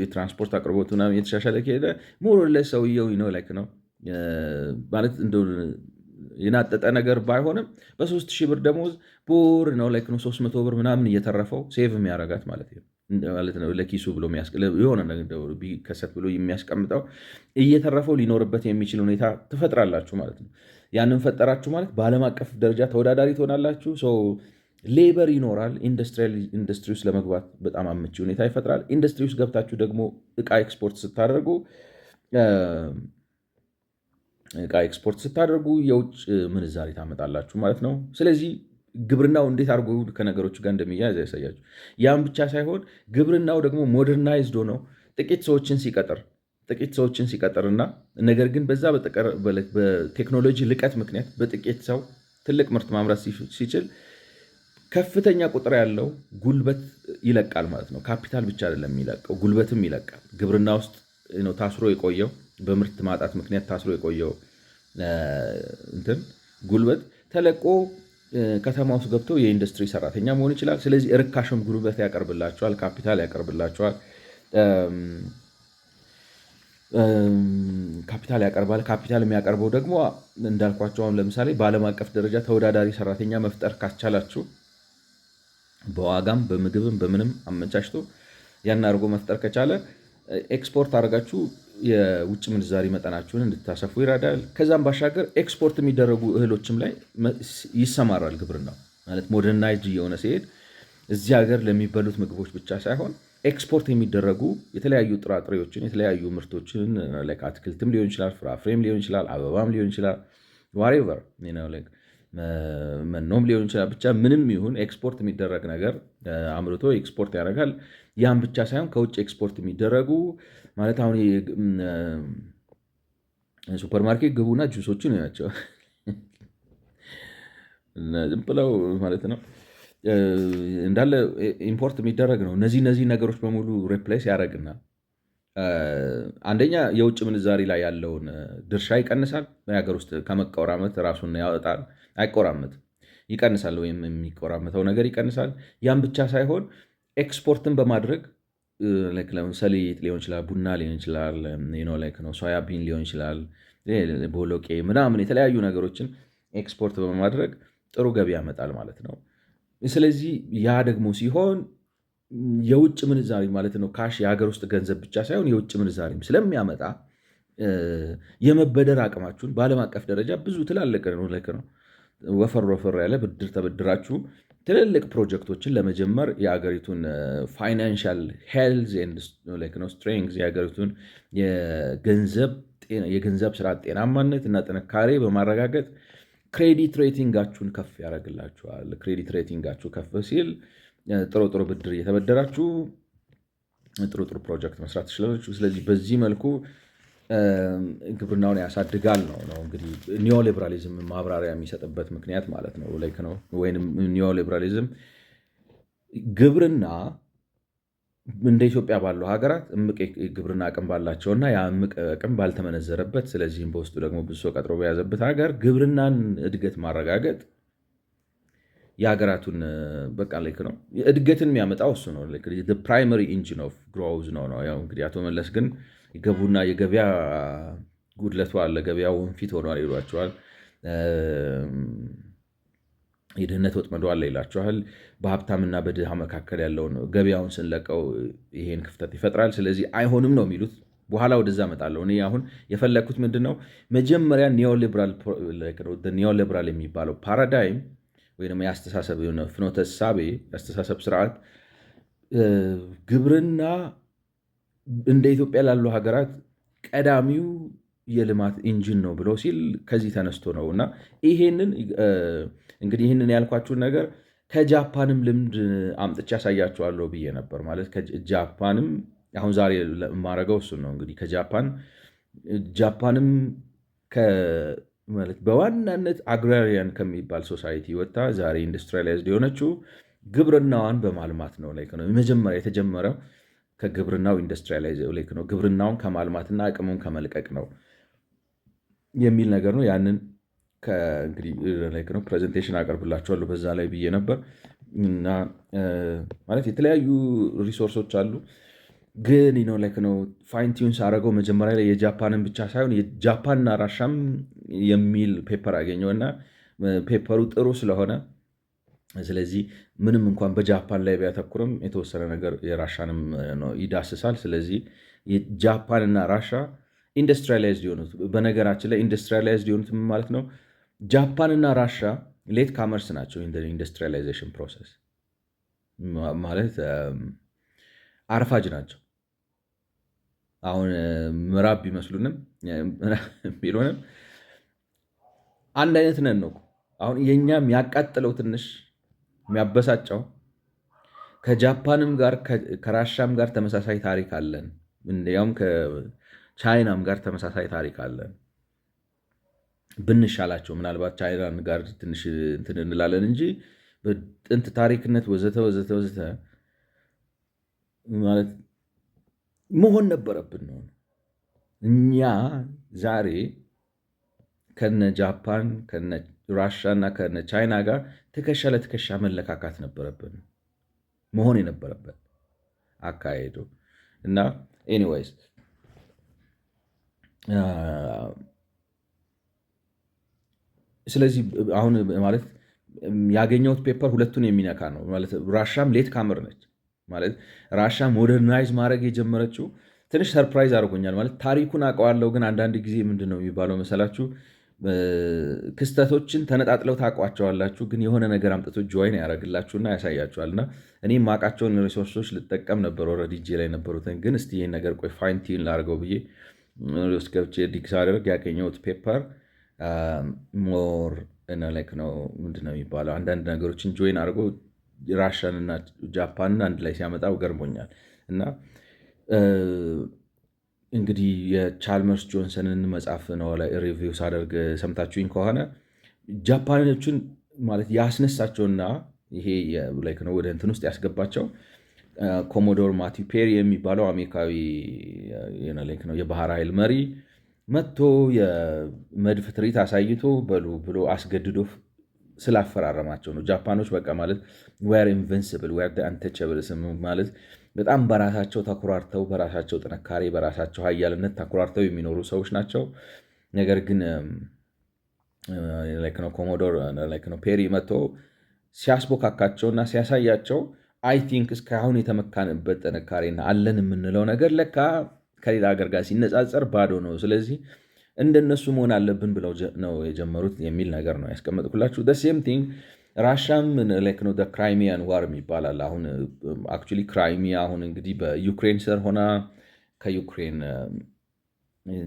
የትራንስፖርት አቅርቦቱ እየተሻሻለ ከሄደ ሞሮለስ ሰውየው ነው ማለት የናጠጠ ነገር ባይሆንም በ3000 ብር ደሞዝ ቦር ነው 300 ብር ምናምን እየተረፈው ሴቭ የሚያረጋት ማለት ነው። ለኪሱ ብሎ የሆነ ቢከሰት ብሎ የሚያስቀምጠው እየተረፈው ሊኖርበት የሚችል ሁኔታ ትፈጥራላችሁ ማለት ነው። ያንን ፈጠራችሁ ማለት በዓለም አቀፍ ደረጃ ተወዳዳሪ ትሆናላችሁ። ሌበር ይኖራል። ኢንዱስትሪ ውስጥ ለመግባት በጣም አመቺ ሁኔታ ይፈጥራል። ኢንዱስትሪ ውስጥ ገብታችሁ ደግሞ እቃ ኤክስፖርት ስታደርጉ የውጭ ምንዛሪ ታመጣላችሁ ማለት ነው። ስለዚህ ግብርናው እንዴት አድርጎ ከነገሮች ጋር እንደሚያያዝ ያሳያችሁ። ያም ብቻ ሳይሆን ግብርናው ደግሞ ሞደርናይዝድ ሆነው ጥቂት ሰዎችን ሲቀጥርና ነገር ግን በዛ በቴክኖሎጂ ልቀት ምክንያት በጥቂት ሰው ትልቅ ምርት ማምረት ሲችል ከፍተኛ ቁጥር ያለው ጉልበት ይለቃል ማለት ነው። ካፒታል ብቻ አይደለም የሚለቀው፣ ጉልበትም ይለቃል። ግብርና ውስጥ ታስሮ የቆየው በምርት ማጣት ምክንያት ታስሮ የቆየው ጉልበት ተለቆ ከተማ ውስጥ ገብቶ የኢንዱስትሪ ሰራተኛ መሆን ይችላል። ስለዚህ ርካሽም ጉልበት ያቀርብላቸዋል፣ ካፒታል ያቀርብላቸዋል። ካፒታል ያቀርባል። ካፒታል የሚያቀርበው ደግሞ እንዳልኳቸው አሁን ለምሳሌ በዓለም አቀፍ ደረጃ ተወዳዳሪ ሰራተኛ መፍጠር ካስቻላችሁ በዋጋም በምግብም በምንም አመቻችቶ ያን አድርጎ መፍጠር ከቻለ ኤክስፖርት አድርጋችሁ የውጭ ምንዛሪ መጠናችሁን እንድታሰፉ ይረዳል። ከዛም ባሻገር ኤክስፖርት የሚደረጉ እህሎችም ላይ ይሰማራል ግብርናው ማለት ሞደርናይዝድ እየሆነ ሲሄድ እዚህ ሀገር ለሚበሉት ምግቦች ብቻ ሳይሆን ኤክስፖርት የሚደረጉ የተለያዩ ጥራጥሬዎችን የተለያዩ ምርቶችን አትክልትም ሊሆን ይችላል፣ ፍራፍሬም ሊሆን ይችላል፣ አበባም ሊሆን ይችላል፣ ዋሬቨር መኖም ሊሆን ይችላል። ብቻ ምንም ይሁን ኤክስፖርት የሚደረግ ነገር አምርቶ ኤክስፖርት ያደርጋል። ያም ብቻ ሳይሆን ከውጭ ኤክስፖርት የሚደረጉ ማለት አሁን ሱፐርማርኬት ግቡና ጁሶችን ናቸው ዝም ብለው ማለት ነው እንዳለ ኢምፖርት የሚደረግ ነው። እነዚህ ነገሮች በሙሉ ሪፕሌስ ያደርግና አንደኛ የውጭ ምንዛሪ ላይ ያለውን ድርሻ ይቀንሳል። የሀገር ውስጥ ከመቆራመት ራሱን ያወጣል። አይቆራመትም፣ ይቀንሳል፣ ወይም የሚቆራመተው ነገር ይቀንሳል። ያም ብቻ ሳይሆን ኤክስፖርትን በማድረግ ሰሊጥ ሊሆን ይችላል፣ ቡና ሊሆን ይችላል፣ ሶያቢን ሊሆን ይችላል፣ ቦሎቄ ምናምን የተለያዩ ነገሮችን ኤክስፖርት በማድረግ ጥሩ ገቢ ያመጣል ማለት ነው። ስለዚህ ያ ደግሞ ሲሆን የውጭ ምንዛሪ ማለት ነው ካሽ የሀገር ውስጥ ገንዘብ ብቻ ሳይሆን የውጭ ምንዛሪም ስለሚያመጣ የመበደር አቅማችሁን በዓለም አቀፍ ደረጃ ብዙ ትላልቅ ነው ወፈር ወፈር ያለ ብድር ተበድራችሁ ትልልቅ ፕሮጀክቶችን ለመጀመር የአገሪቱን ፋይናንሻል ሄልዝ ስትሬንግዝ የሀገሪቱን የገንዘብ ስርዓት ጤናማነት እና ጥንካሬ በማረጋገጥ ክሬዲት ሬቲንጋችሁን ከፍ ያደርግላችኋል። ክሬዲት ሬቲንጋችሁ ከፍ ሲል ጥሩ ጥሩ ብድር እየተበደራችሁ ጥሩ ጥሩ ፕሮጀክት መስራት ትችላላችሁ። ስለዚህ በዚህ መልኩ ግብርናውን ያሳድጋል ነው እንግዲህ ኒዮሊበራሊዝም ማብራሪያ የሚሰጥበት ምክንያት ማለት ነው። ወይም ኒዮሊበራሊዝም ግብርና እንደ ኢትዮጵያ ባሉ ሀገራት እምቅ ግብርና አቅም ባላቸውና ያ እምቅ አቅም ባልተመነዘረበት፣ ስለዚህም በውስጡ ደግሞ ብዙ ሰው ቀጥሮ በያዘበት ሀገር ግብርናን እድገት ማረጋገጥ የሀገራቱን በቃ ነው እድገትን የሚያመጣው እሱ ነው። ፕራይመሪ ኢንጂን ኦፍ ግሮውዝ ነው። ያው እንግዲህ አቶ መለስ ግን ገቡና የገበያ ጉድለቱ አለ፣ ገበያው ወንፊት ሆኗል ይሏቸዋል። የድህነት ወጥመዱ አለ ይላቸዋል። በሀብታምና በድሃ መካከል ያለውን ገበያውን ስንለቀው ይሄን ክፍተት ይፈጥራል። ስለዚህ አይሆንም ነው የሚሉት። በኋላ ወደዛ እመጣለሁ። እኔ አሁን የፈለግኩት ምንድን ነው መጀመሪያ ኒዮሊበራል የሚባለው ፓራዳይም ወይም የአስተሳሰብ ፍኖተ እሳቤ የአስተሳሰብ ስርዓት ግብርና እንደ ኢትዮጵያ ላሉ ሀገራት ቀዳሚው የልማት ኢንጂን ነው ብሎ ሲል ከዚህ ተነስቶ ነው። እና ይህንን ያልኳችሁን ነገር ከጃፓንም ልምድ አምጥቼ ያሳያችኋለሁ ብዬ ነበር። ማለት ጃፓንም አሁን ዛሬ የማደርገው እሱን ነው። እንግዲህ ጃፓንም በዋናነት አግራሪያን ከሚባል ሶሳይቲ ወጥታ ዛሬ ኢንዱስትሪላይዝድ የሆነችው ግብርናዋን በማልማት ነው። መጀመሪያ የተጀመረው ከግብርናው ኢንዱስትሪላይዝ ነው፣ ግብርናውን ከማልማትና አቅሙን ከመልቀቅ ነው የሚል ነገር ነው። ያንን እንግዲህ ፕሬዘንቴሽን አቀርብላችኋለሁ በዛ ላይ ብዬ ነበር። እና ማለት የተለያዩ ሪሶርሶች አሉ፣ ግን ነው ፋይን ቲዩን ሳደርገው መጀመሪያ ላይ የጃፓንን ብቻ ሳይሆን የጃፓንና ራሻም የሚል ፔፐር አገኘው እና ፔፐሩ ጥሩ ስለሆነ ስለዚህ ምንም እንኳን በጃፓን ላይ ቢያተኩርም የተወሰነ ነገር የራሻንም ይዳስሳል። ስለዚህ ጃፓንና ራሻ ኢንዱስትሪላይዝድ የሆኑት በነገራችን ላይ ኢንዱስትሪላይዝድ የሆኑት ማለት ነው ጃፓንና ራሻ ሌት ካመርስ ናቸው። ኢንዱስትሪላይዜሽን ፕሮሰስ ማለት አርፋጅ ናቸው። አሁን ምዕራብ ቢመስሉንም ቢሆንም አንድ አይነት ነን ነው። አሁን የኛ የሚያቃጥለው ትንሽ የሚያበሳጨው ከጃፓንም ጋር ከራሻም ጋር ተመሳሳይ ታሪክ አለን። እንዲያውም ከቻይናም ጋር ተመሳሳይ ታሪክ አለን። ብንሻላቸው ምናልባት ቻይናን ጋር ትንሽ እንትን እንላለን እንጂ በጥንት ታሪክነት ወዘተ ወዘተ ወዘተ ማለት መሆን ነበረብን ነው። እኛ ዛሬ ከነ ጃፓን ከነ ራሻ እና ከነ ቻይና ጋር ትከሻ ለትከሻ መለካካት ነበረብን መሆን የነበረበት አካሄዱ እና ኤኒዌይስ ስለዚህ አሁን ማለት ያገኘሁት ፔፐር ሁለቱን የሚነካ ነው። ማለት ራሻም ሌት ካመር ነች። ማለት ራሻ ሞደርናይዝ ማድረግ የጀመረችው ትንሽ ሰርፕራይዝ አድርጎኛል። ማለት ታሪኩን አውቀዋለሁ፣ ግን አንዳንድ ጊዜ ምንድን ነው የሚባለው መሰላችሁ ክስተቶችን ተነጣጥለው ታውቋቸዋላችሁ፣ ግን የሆነ ነገር አምጥቶ ጆይን ያደርግላችሁና ያሳያችኋል። እና እኔ የማውቃቸውን ሪሶርሶች ልጠቀም ነበር ኦልሬዲ እጄ ላይ ነበሩትን፣ ግን እስቲ ይህን ነገር ቆይ ፋይን ቲዩን ላድርገው ብዬ ውስጥ ገብቼ ዲግ ሳደርግ ያገኘሁት ፔፐር ሞር ነው ምንድን ነው የሚባለው አንዳንድ ነገሮችን ጆይን አድርጎ ራሻንና ጃፓንን አንድ ላይ ሲያመጣው ገርሞኛል። እና እንግዲህ የቻልመርስ ጆንሰንን መጽሐፍ ነው ላይ ሪቪው ሳደርግ ሰምታችሁኝ ከሆነ ጃፓኖችን ማለት ያስነሳቸውና ይሄ ነው ወደ እንትን ውስጥ ያስገባቸው ኮሞዶር ማቲው ፔሪ የሚባለው አሜሪካዊ ነው የባህር ኃይል መሪ መጥቶ የመድፍ ትርኢት አሳይቶ በሉ ብሎ አስገድዶ ስላፈራረማቸው ነው። ጃፓኖች በቃ ማለት ዌር ኢንቨንሲብል ዌር አንተቸብል ማለት በጣም በራሳቸው ተኩራርተው በራሳቸው ጥንካሬ በራሳቸው ኃያልነት ተኩራርተው የሚኖሩ ሰዎች ናቸው። ነገር ግን ኮሞዶር ፔሪ መጥቶ ሲያስቦካካቸውና ሲያሳያቸው አይ ቲንክ እስካሁን የተመካንበት ጥንካሬና አለን የምንለው ነገር ለካ ከሌላ ሀገር ጋር ሲነጻጸር ባዶ ነው። ስለዚህ እንደነሱ መሆን አለብን ብለው ነው የጀመሩት የሚል ነገር ነው ያስቀመጥኩላችሁ። ሴም ቲንግ ራሻም ላይክ ነው ክራይሚያን ዋር ይባላል። አሁን አክቹዋሊ ክራይሚያ አሁን እንግዲህ በዩክሬን ስር ሆና ከዩክሬን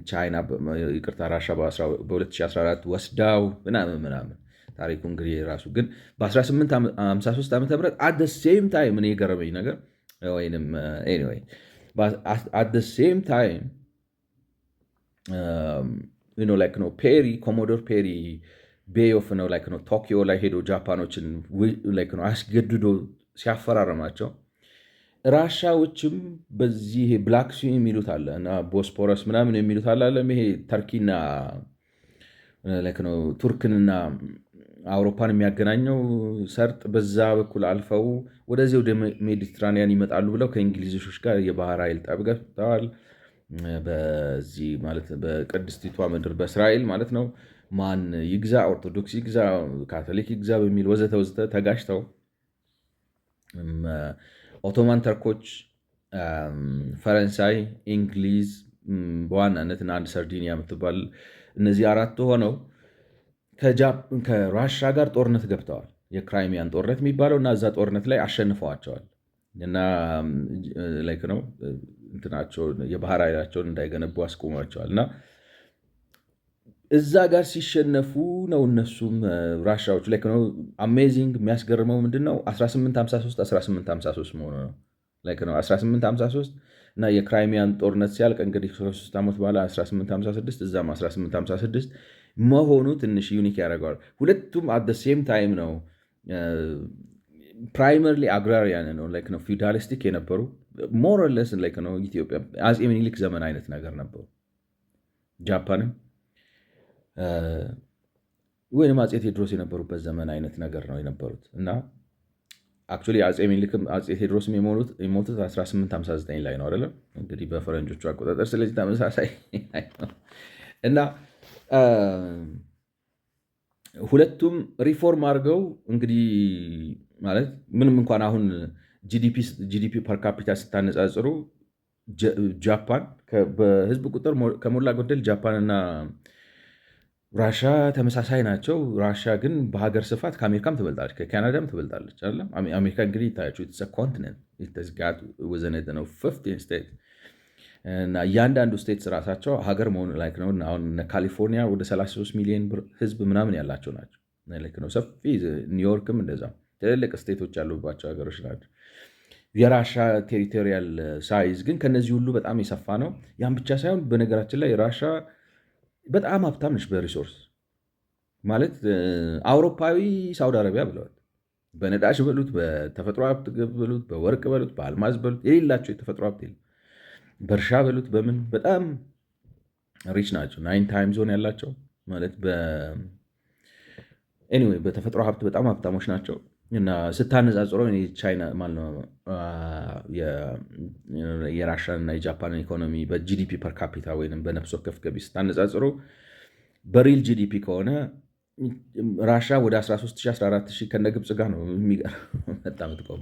ቻይና ይቅርታ ራሻ በ2014 ወስዳው ምናምን ምናምን ታሪኩ እንግዲህ የራሱ ግን በ1853 ዓ ም አት ሴም ታይም እኔ የገረመኝ ነገር ወይም ኤኒዌይ አት ሴም ታይም ላይክ ነው ፔሪ ኮሞዶር ፔሪ ቤይ ኦፍ ነው ላይክ ነው ቶኪዮ ላይ ሄዶ ጃፓኖችን ላይክ ነው አስገድዶ ሲያፈራረማቸው ራሻዎችም በዚህ ብላክ ሲ የሚሉት አለ እና ቦስፖረስ ምናምን የሚሉት አለ ይሄ ተርኪና ላይክ ነው ቱርክንና አውሮፓን የሚያገናኘው ሰርጥ በዛ በኩል አልፈው ወደዚህ ወደ ሜዲትራኒያን ይመጣሉ ብለው ከእንግሊዞች ጋር የባህር ኃይል ጠብ ገብተዋል። በዚህ ማለት በቅድስቲቷ ምድር በእስራኤል ማለት ነው ማን ይግዛ፣ ኦርቶዶክስ ይግዛ፣ ካቶሊክ ይግዛ በሚል ወዘተ ወዘተ ተጋጭተው ኦቶማን ተርኮች፣ ፈረንሳይ፣ እንግሊዝ በዋናነት እና አንድ ሰርዲኒያ የምትባል እነዚህ አራቱ ሆነው ከራሻ ጋር ጦርነት ገብተዋል። የክራይሚያን ጦርነት የሚባለው እና እዛ ጦርነት ላይ አሸንፈዋቸዋል እና ላይክ ነው እንትናቸው የባህር ኃይላቸውን እንዳይገነቡ አስቆሟቸዋል እና እዛ ጋር ሲሸነፉ ነው እነሱም ራሻዎች ላይክ ነው አሜዚንግ የሚያስገርመው ምንድነው 1853 መሆኑ ነው። ላይክ ነው 1853 እና የክራይሚያን ጦርነት ሲያልቅ እንግዲህ 3 ዓመት በኋላ 1856 እዛም 1856 መሆኑ ትንሽ ዩኒክ ያደርገዋል። ሁለቱም አት ሴም ታይም ነው ፕራይመርሊ አግራሪያን ነው ላይክ ነው ፊውዳሊስቲክ የነበሩ ሞር ኦር ሌስ ላይክ ነው ኢትዮጵያ አፄ ምኒልክ ዘመን አይነት ነገር ነበሩ። ጃፓንም ወይም አፄ ቴዎድሮስ የነበሩበት ዘመን አይነት ነገር ነው የነበሩት እና አክቹዋሊ አፄ ምኒልክም አፄ ቴዎድሮስም የሞቱት 1859 ላይ ነው አይደለም እንግዲህ በፈረንጆቹ አቆጣጠር። ስለዚህ ተመሳሳይ እና ሁለቱም ሪፎርም አድርገው እንግዲህ ማለት ምንም እንኳን አሁን ጂዲፒ ፐር ካፒታ ስታነጻጽሩ ጃፓን በህዝብ ቁጥር ከሞላ ጎደል ጃፓን እና ራሻ ተመሳሳይ ናቸው። ራሻ ግን በሀገር ስፋት ከአሜሪካም ትበልጣለች፣ ከካናዳም ትበልጣለች። አሜሪካ እንግዲህ ይታያቸው ኮንቲነንት ተዝጋት ወዘነድ ነው 15 ስቴት እና እያንዳንዱ ስቴትስ ራሳቸው ሀገር መሆን ላይክ ነው። አሁን ካሊፎርኒያ ወደ 33 ሚሊዮን ህዝብ ምናምን ያላቸው ናቸው ነው ሰፊ። ኒውዮርክም እንደዛ ትልልቅ ስቴቶች ያሉባቸው ሀገሮች ናቸው። የራሻ ቴሪቶሪያል ሳይዝ ግን ከነዚህ ሁሉ በጣም የሰፋ ነው። ያን ብቻ ሳይሆን በነገራችን ላይ ራሻ በጣም ሀብታም ነች በሪሶርስ ማለት አውሮፓዊ ሳውዲ አረቢያ ብለዋል። በነዳጅ በሉት፣ በተፈጥሮ ሀብት በሉት፣ በወርቅ በሉት፣ በአልማዝ በሉት የሌላቸው የተፈጥሮ ሀብት የለም። በእርሻ በሉት በምን በጣም ሪች ናቸው። 9 ታይም ዞን ያላቸው ማለት ኤኒዌይ በተፈጥሮ ሀብት በጣም ሀብታሞች ናቸው እና ስታነጻጽረው ቻይና ማለት ነው የራሻን እና የጃፓንን ኢኮኖሚ በጂዲፒ ፐር ካፒታ ወይም በነፍስ ወከፍ ገቢ ስታነጻጽሩ በሪል ጂዲፒ ከሆነ ራሻ ወደ 13,000-14,000 ከነ ግብፅ ጋር ነው በጣም ትቆሙ።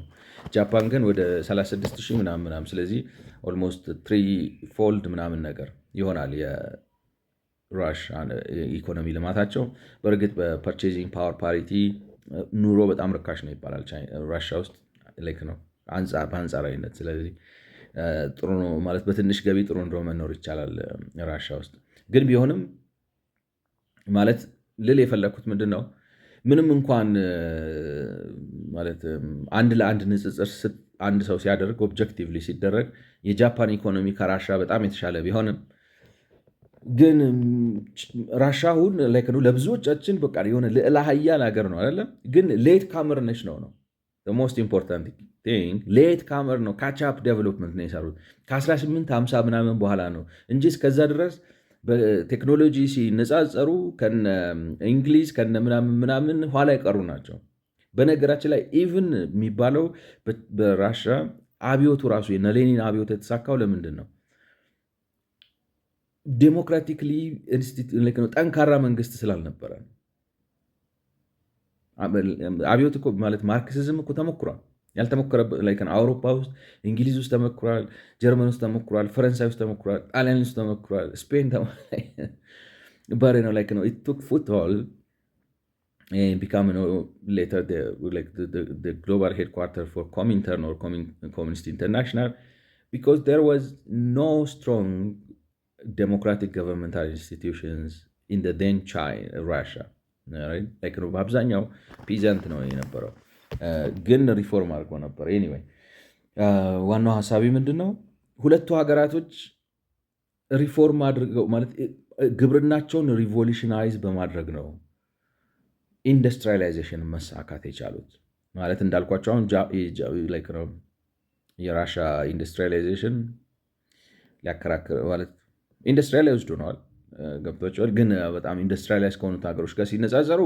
ጃፓን ግን ወደ 36,000 ምናምን። ስለዚህ ኦልሞስት 3 ፎልድ ምናምን ነገር ይሆናል የራሻ ኢኮኖሚ ልማታቸው። በእርግጥ በፐርቼዚንግ ፓወር ፓሪቲ ኑሮ በጣም ርካሽ ነው ይባላል ራሻ ውስጥ ላይክ ነው በአንጻራዊነት። ስለዚህ ጥሩ ነው ማለት በትንሽ ገቢ ጥሩ እንደው መኖር ይቻላል ራሻ ውስጥ። ግን ቢሆንም ማለት ልል የፈለግኩት ምንድን ነው ምንም እንኳን ማለት አንድ ለአንድ ንጽጽር አንድ ሰው ሲያደርግ ኦብጀክቲቭሊ ሲደረግ የጃፓን ኢኮኖሚ ከራሻ በጣም የተሻለ ቢሆንም ግን ራሻ አሁን ላይክ ነው ለብዙዎቻችን በቃ የሆነ ልዕለ ሀያል ሀገር ነው አይደለም። ግን ሌት ካመር ነች ነው ሞስት ኢምፖርታንት ቲንግ ሌት ካመር ነው። ካቻፕ ዴቨሎፕመንት ነው የሰሩት ከ1850 ምናምን በኋላ ነው እንጂ እስከዛ ድረስ በቴክኖሎጂ ሲነጻጸሩ ከነ እንግሊዝ ከነ ምናምን ኋላ የቀሩ ናቸው። በነገራችን ላይ ኢቭን የሚባለው በራሻ አብዮቱ ራሱ የነ ሌኒን አብዮት የተሳካው ለምንድን ነው? ዴሞክራቲክሊ ጠንካራ መንግስት ስላልነበረ። አብዮት እኮ ማለት ማርክሲዝም እኮ ተሞክሯል። ያልተሞከረበት አውሮፓ ውስጥ እንግሊዝ ውስጥ ተሞክሯል፣ ጀርመን ውስጥ ተሞክሯል፣ ፈረንሳይ ውስጥ ተሞክሯል፣ ጣሊያን ውስጥ ተሞክሯል፣ ስፔን but it took foothold and become later the global headquarters for Comintern or Communist International, because there was no strong democratic governmental institutions in the then Russia. በአብዛኛው ፒዘንት ነው የነበረው፣ ግን ሪፎርም አድርጎ ነበር። ኤኒዌይ ዋናው ሀሳቢ ምንድን ነው? ሁለቱ ሀገራቶች ሪፎርም አድርገው ማለት ግብርናቸውን ሪቮሉሽናይዝ በማድረግ ነው ኢንዱስትሪያላይዜሽን መሳካት የቻሉት። ማለት እንዳልኳቸው አሁን የራሻ ኢንዱስትሪያላይዜሽን ሊያከራክር ማለት ኢንዱስትሪያላይዝድ ሆነዋል፣ ገብቷቸዋል። ግን በጣም ኢንዱስትሪያላይዝ ከሆኑት ሀገሮች ጋር ሲነጻጸሩ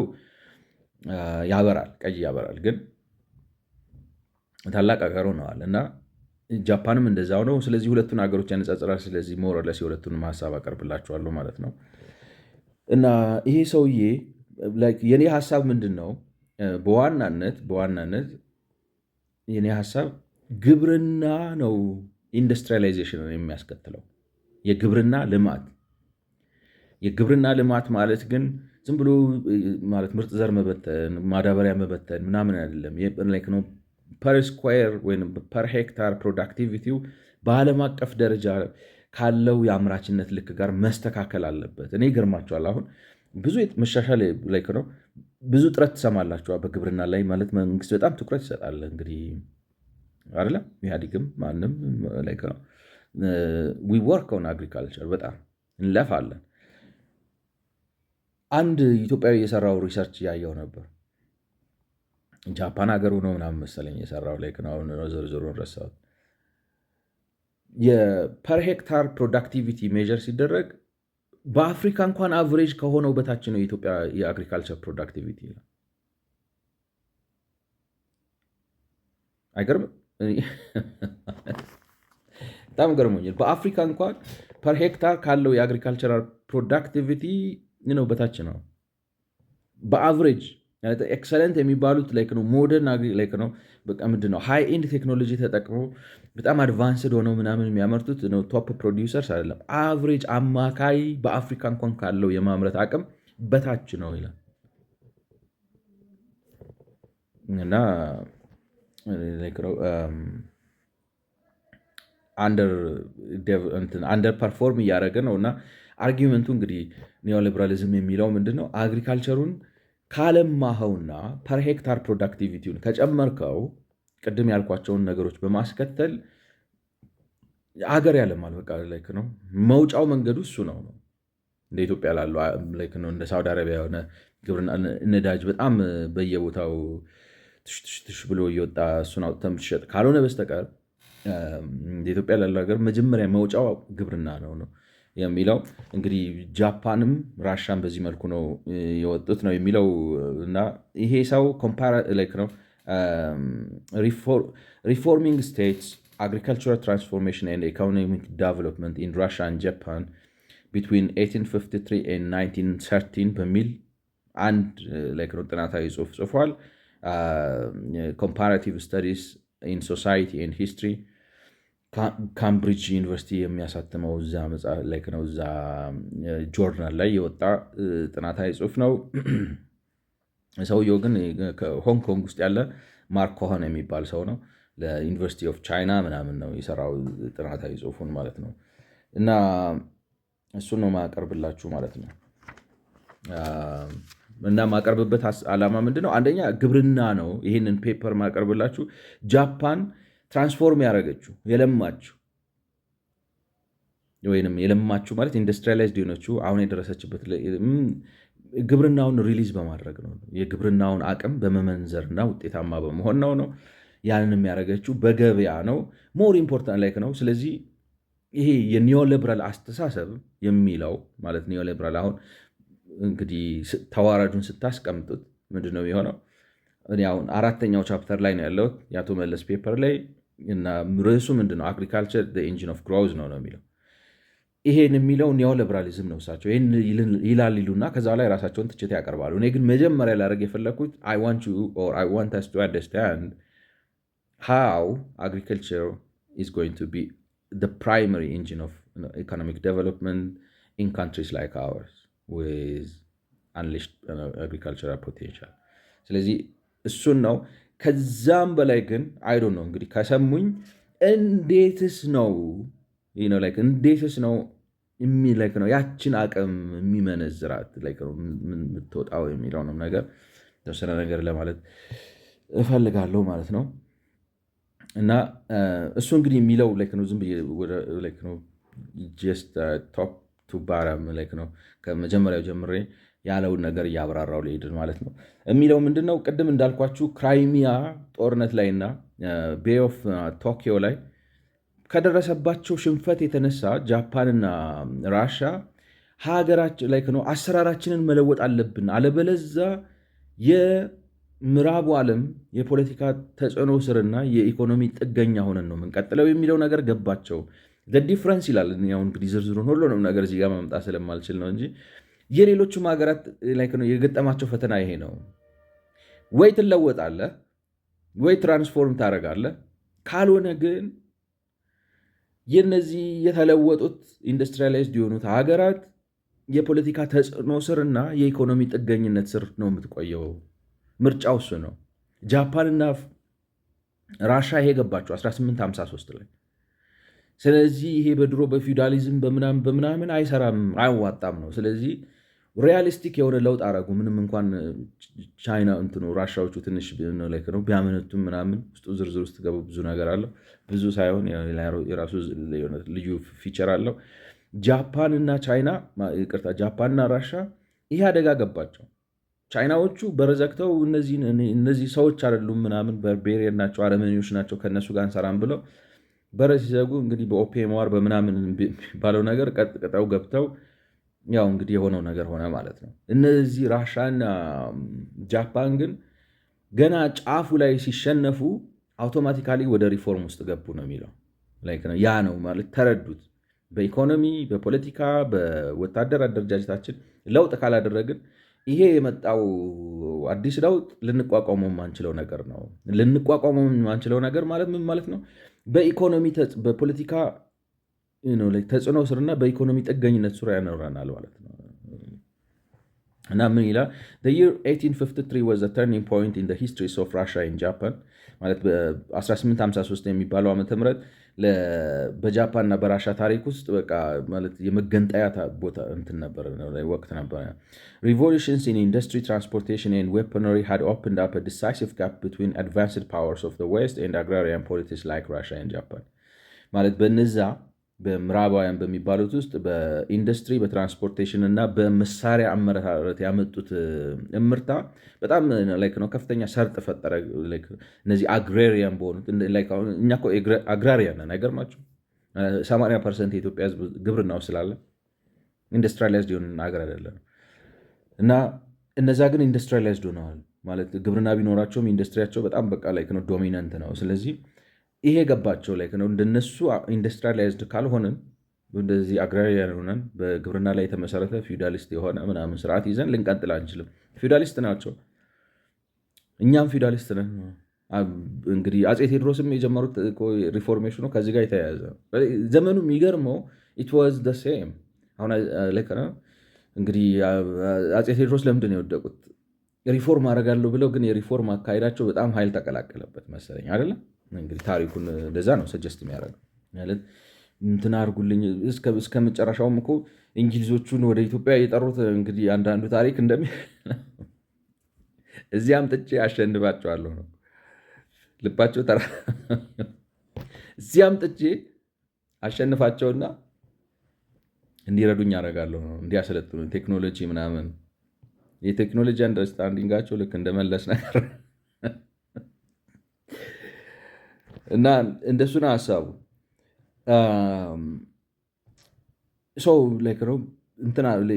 ያበራል፣ ቀይ ያበራል፣ ግን ታላቅ ሀገር ሆነዋል። እና ጃፓንም እንደዛው ነው። ስለዚህ ሁለቱን ሀገሮች ያነጻጽራል። ስለዚህ ሞረለስ የሁለቱንም ሀሳብ አቀርብላቸዋለሁ ማለት ነው። እና ይሄ ሰውዬ የኔ ሀሳብ ምንድን ነው? በዋናነት የኔ ሀሳብ ግብርና ነው ኢንዱስትሪያላይዜሽንን የሚያስከትለው። የግብርና ልማት ማለት ግን ዝም ብሎ ማለት ምርጥ ዘር መበተን፣ ማዳበሪያ መበተን ምናምን አይደለም። ፐር ስኩዌር ወይም ፐር ሄክታር ፕሮዳክቲቪቲው በዓለም አቀፍ ደረጃ ካለው የአምራችነት ልክ ጋር መስተካከል አለበት። እኔ ይገርማቸዋል። አሁን ብዙ መሻሻል ነው፣ ብዙ ጥረት ትሰማላችኋል በግብርና ላይ ማለት መንግስት በጣም ትኩረት ይሰጣል። እንግዲህ አይደለም ኢህአዲግም ማንም ነው ዊ ወርክ ኦን አግሪካልቸር በጣም እንለፋለን። አንድ ኢትዮጵያዊ የሰራው ሪሰርች ያየው ነበር። ጃፓን ሀገሩ ነው ምናምን መሰለኝ የሰራው አሁን ዝርዝሩን ረሳሁት። የፐር ሄክታር ፕሮዳክቲቪቲ ሜጀር ሲደረግ በአፍሪካ እንኳን አቨሬጅ ከሆነው በታች ነው የኢትዮጵያ የአግሪካልቸር ፕሮዳክቲቪቲ። አይገርምም? በጣም ገርሞኛል። በአፍሪካ እንኳን ፐር ሄክታር ካለው የአግሪካልቸራል ፕሮዳክቲቪቲ ነው በታች ነው በአቨሬጅ። ኤክሰለንት የሚባሉት ሞደርን ነው በቃ ምንድን ነው ሃይ ኤንድ ቴክኖሎጂ ተጠቅሞ በጣም አድቫንስድ ሆነው ምናምን የሚያመርቱት ቶፕ ፕሮዲውሰርስ አይደለም። አቨሬጅ አማካይ በአፍሪካ እንኳን ካለው የማምረት አቅም በታች ነው ይላል። እና አንደር ፐርፎርም እያደረገ ነው። እና አርጊመንቱ እንግዲህ ኒዮሊበራሊዝም የሚለው ምንድን ነው? አግሪካልቸሩን ካለማኸውና ፐር ሄክታር ፕሮዳክቲቪቲውን ከጨመርከው ቅድም ያልኳቸውን ነገሮች በማስከተል አገር ያለማል። በቃ ነው መውጫው መንገዱ እሱ ነው። እንደ ኢትዮጵያ ላሉ ነው እንደ ሳውዲ አረቢያ የሆነ ግብርና ነዳጅ በጣም በየቦታው ትሽ ብሎ እየወጣ እሱን አውጥተህ የምትሸጥ ካልሆነ በስተቀር እንደ ኢትዮጵያ ላለው ሀገር መጀመሪያ መውጫው ግብርና ነው የሚለው እንግዲህ ጃፓንም ራሻን በዚህ መልኩ ነው የወጡት ነው የሚለው። እና ይሄ ሰው ነው ሪፎርሚንግ ስቴትስ agricultural transformation and economic development in Russia and Japan between 1853 and 1913 በሚል አንድ ጥናታዊ ጽሑፍ ጽፏል። comparative studies in society and history ካምብሪጅ ዩኒቨርሲቲ የሚያሳትመው እዛ ጆርናል ላይ የወጣ ጥናታዊ ጽሑፍ ነው። ሰውየው ግን ከሆንግ ኮንግ ውስጥ ያለ ማርክ ኮሆን የሚባል ሰው ነው። ለዩኒቨርሲቲ ኦፍ ቻይና ምናምን ነው የሰራው ጥናታዊ ጽሑፉን ማለት ነው። እና እሱን ነው ማቀርብላችሁ ማለት ነው። እና ማቀርብበት ዓላማ ምንድነው? አንደኛ ግብርና ነው። ይህንን ፔፐር ማቀርብላችሁ ጃፓን ትራንስፎርም ያደረገችው የለማችው ወይንም የለማችው ማለት ኢንዱስትሪያላይዝድ የሆነችው አሁን የደረሰችበት ግብርናውን ሪሊዝ በማድረግ ነው። የግብርናውን አቅም በመመንዘርና ውጤታማ በመሆን ነው። ያንን የሚያደርገችው በገበያ ነው። ሞር ኢምፖርታንት ነው። ስለዚህ ይሄ የኒዮሊበራል አስተሳሰብ የሚለው ማለት ኒዮሊበራል አሁን እንግዲህ ተዋራጁን ስታስቀምጡት ምንድነው የሆነው? እኔ አሁን 4ኛው ቻፕተር ላይ ነው ያለሁት የአቶ መለስ ፔፐር ላይ እና ርዕሱ ምንድነው? አግሪካልቸር ኢንጂን ኦፍ ግሮዝ ነው የሚለው። ይሄን የሚለው ኒዮሊበራሊዝም ነው። እሳቸው ይህን ይላል ይሉና ከዛ ላይ ራሳቸውን ትችት ያቀርባሉ። እኔ ግን መጀመሪያ ላደርግ የፈለግኩት I want us to understand how agriculture is going to be the primary engine of economic development in countries like ours. with unleashed agricultural potential። ስለዚህ እሱን ነው። ከዛም በላይ ግን አይዶ ነው እንግዲህ ከሰሙኝ እንዴትስ ነው እንዴትስ ነው ነው ያችን አቅም የሚመነዝራት የምትወጣው የሚለውንም ነገር የተወሰነ ነገር ለማለት እፈልጋለሁ ማለት ነው። እና እሱ እንግዲህ የሚለው ነው ዝም ብዬ ቶፕ ቱ ባረም ነው ከመጀመሪያው ጀምሬ ያለውን ነገር እያብራራው ልሄድ ማለት ነው። የሚለው ምንድነው? ቅድም እንዳልኳችሁ ክራይሚያ ጦርነት ላይና ቤይ ኦፍ ቶኪዮ ላይ ከደረሰባቸው ሽንፈት የተነሳ ጃፓንና ራሻ ሀገራችን ላይ ነው አሰራራችንን መለወጥ አለብን፣ አለበለዛ የምዕራቡ ዓለም የፖለቲካ ተጽዕኖ ስርና የኢኮኖሚ ጥገኛ ሆነን ነው የምንቀጥለው የሚለው ነገር ገባቸው። ዲፍረንስ ይላል። እንግዲህ ዝርዝሩን ሁሉንም ነገር እዚህ ጋር መምጣት ስለማልችል ነው እንጂ የሌሎቹም ሀገራት የገጠማቸው ፈተና ይሄ ነው። ወይ ትለወጣለህ ወይ ትራንስፎርም ታደርጋለህ። ካልሆነ ግን የነዚህ የተለወጡት ኢንዱስትሪያላይዝድ የሆኑት ሀገራት የፖለቲካ ተጽዕኖ ስርና የኢኮኖሚ ጥገኝነት ስር ነው የምትቆየው። ምርጫው እሱ ነው። ጃፓንና ራሻ ይሄ ገባቸው 1853 ላይ። ስለዚህ ይሄ በድሮ በፊውዳሊዝም በምናምን አይሰራም፣ አያዋጣም ነው። ስለዚህ ሪያሊስቲክ የሆነ ለውጥ አረጉ። ምንም እንኳን ቻይና ራሻዎቹ ትንሽ ነው ቢያመነቱም ምናምን ውስጡ ዝርዝር ውስጥ ገቡ። ብዙ ነገር አለው፣ ብዙ ሳይሆን የራሱ ልዩ ፊቸር አለው። ጃፓንና ራሻ ይሄ አደጋ ገባቸው። ቻይናዎቹ በረዘግተው እነዚህ ሰዎች አይደሉም ምናምን በርቤሪየን ናቸው፣ አረመኔዎች ናቸው፣ ከእነሱ ጋር እንሰራም ብለው በረ ሲዘጉ እንግዲህ በኦፒየም ዋር በምናምን ባለው ነገር ቀጥቀጠው ገብተው ያው እንግዲህ የሆነው ነገር ሆነ ማለት ነው። እነዚህ ራሻና ጃፓን ግን ገና ጫፉ ላይ ሲሸነፉ አውቶማቲካሊ ወደ ሪፎርም ውስጥ ገቡ ነው የሚለው። ያ ነው ማለት ተረዱት። በኢኮኖሚ በፖለቲካ በወታደር አደረጃጀታችን ለውጥ ካላደረግን ይሄ የመጣው አዲስ ለውጥ ልንቋቋመው የማንችለው ነገር ነው። ልንቋቋመው የማንችለው ነገር ማለት ምን ማለት ነው? በኢኮኖሚ በፖለቲካ ተጽዕኖ ስርና በኢኮኖሚ ጥገኝነት ሱራ ያኖረናል ማለት ነው። እና ምን ይላል? the year 1853 was a turning point in the histories of Russia and Japan ማለት በ1853 የሚባለው ዓመተ ምህረት በጃፓን እና በራሻ ታሪክ ውስጥ በቃ ማለት የመገንጠያ ቦታ እንትን ነበር ወቅት ነበር። Revolutions in industry, transportation and weaponry had opened up a decisive gap between advanced powers of the West and agrarian politics like Russia and Japan ማለት በነዛ በምዕራባውያን በሚባሉት ውስጥ በኢንዱስትሪ በትራንስፖርቴሽን እና በመሳሪያ አመራረት ያመጡት እምርታ በጣም ነው ከፍተኛ ሰርጥ ፈጠረ። እነዚህ አግራሪያን በሆኑት እኛ እኮ አግራሪያን ነን አይገርማችሁ? 80% የኢትዮጵያ ሕዝብ ግብርናው ስላለ ኢንዱስትሪያላይዝድ የሆነ ሀገር አይደለም። እና እነዛ ግን ኢንዱስትሪያላይዝድ ሆነዋል ማለት ግብርና ቢኖራቸውም ኢንዱስትሪያቸው በጣም በቃ ነው ዶሚናንት ነው። ስለዚህ ይሄ ገባቸው ነው እንደነሱ ኢንዱስትሪያላይዝድ ካልሆንን እንደዚህ አግራሪያን ሆነን በግብርና ላይ የተመሰረተ ፊውዳሊስት የሆነ ምናምን ስርዓት ይዘን ልንቀጥል አንችልም። ፊውዳሊስት ናቸው፣ እኛም ፊውዳሊስት ነን። እንግዲህ አፄ ቴዎድሮስም የጀመሩት ሪፎርሜሽኑ ከዚህ ጋር የተያያዘ ዘመኑ የሚገርመው ኢት ዋዝ ዘ ሴም። አሁን እንግዲህ አፄ ቴዎድሮስ ለምንድን ነው የወደቁት? ሪፎርም አደርጋለሁ ብለው ግን የሪፎርም አካሄዳቸው በጣም ኃይል ተቀላቀለበት መሰለኝ አይደለም። እንግዲህ ታሪኩን እንደዛ ነው ሰጀስት የሚያደርገው ማለት እንትን አድርጉልኝ እስከ መጨረሻውም እኮ እንግሊዞቹን ወደ ኢትዮጵያ የጠሩት እንግዲህ አንዳንዱ ታሪክ እዚያም ጥቼ አሸንፋቸዋለሁ ነው ልባቸው ተራ እዚያም ጥቼ አሸንፋቸውና እንዲረዱኝ አደርጋለሁ ነው እንዲያሰለጥኑ ቴክኖሎጂ ምናምን የቴክኖሎጂ አንደርስታንዲንጋቸው ልክ እንደመለስ ነገር እና እንደሱ ነው ሀሳቡ። ሰው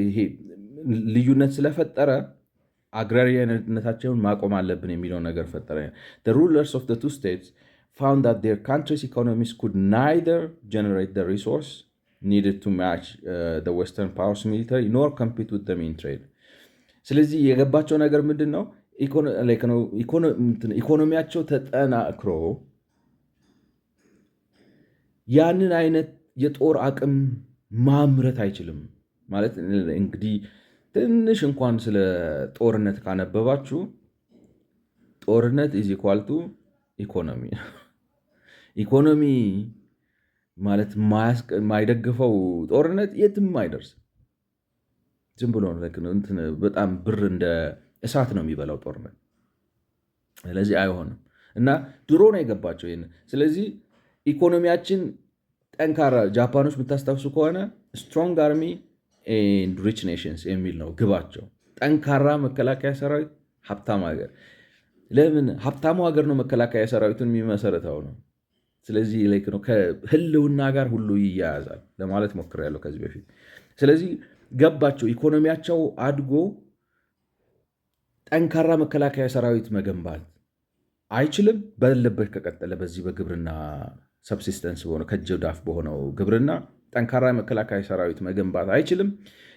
ይሄ ልዩነት ስለፈጠረ አግራሪያነታቸውን ማቆም አለብን የሚለው ነገር ፈጠረ። The rulers of the two states found that their country's economies could neither generate the resource needed to match the Western powers military nor compete with them in trade. ስለዚህ የገባቸው ነገር ምንድን ነው? ኢኮኖሚያቸው ተጠናክሮ ያንን አይነት የጦር አቅም ማምረት አይችልም ማለት እንግዲህ ትንሽ እንኳን ስለ ጦርነት ካነበባችሁ ጦርነት ኢዝ ኢኳል ቱ ኢኮኖሚ። ኢኮኖሚ ማለት የማይደግፈው ጦርነት የትም አይደርስም። ዝም ብሎ በጣም ብር እንደ እሳት ነው የሚበላው ጦርነት። ስለዚህ አይሆንም እና ድሮ ነው የገባቸው ይህን። ስለዚህ ኢኮኖሚያችን ጠንካራ፣ ጃፓኖች የምታስታውሱ ከሆነ ስትሮንግ አርሚ ኤንድ ሪች ኔሽንስ የሚል ነው ግባቸው። ጠንካራ መከላከያ ሰራዊት፣ ሀብታም ሀገር። ለምን ሀብታሙ ሀገር ነው መከላከያ ሰራዊቱን የሚመሰረተው ነው። ስለዚህ ነው ከህልውና ጋር ሁሉ ይያያዛል ለማለት ሞክሬያለሁ ከዚህ በፊት። ስለዚህ ገባቸው ኢኮኖሚያቸው አድጎ ጠንካራ መከላከያ ሰራዊት መገንባት አይችልም ባለበት ከቀጠለ በዚህ በግብርና ሰብሲስተንስ በሆነ ከእጅ በሆነው ግብርና ጠንካራ መከላከያ ሰራዊት መገንባት አይችልም።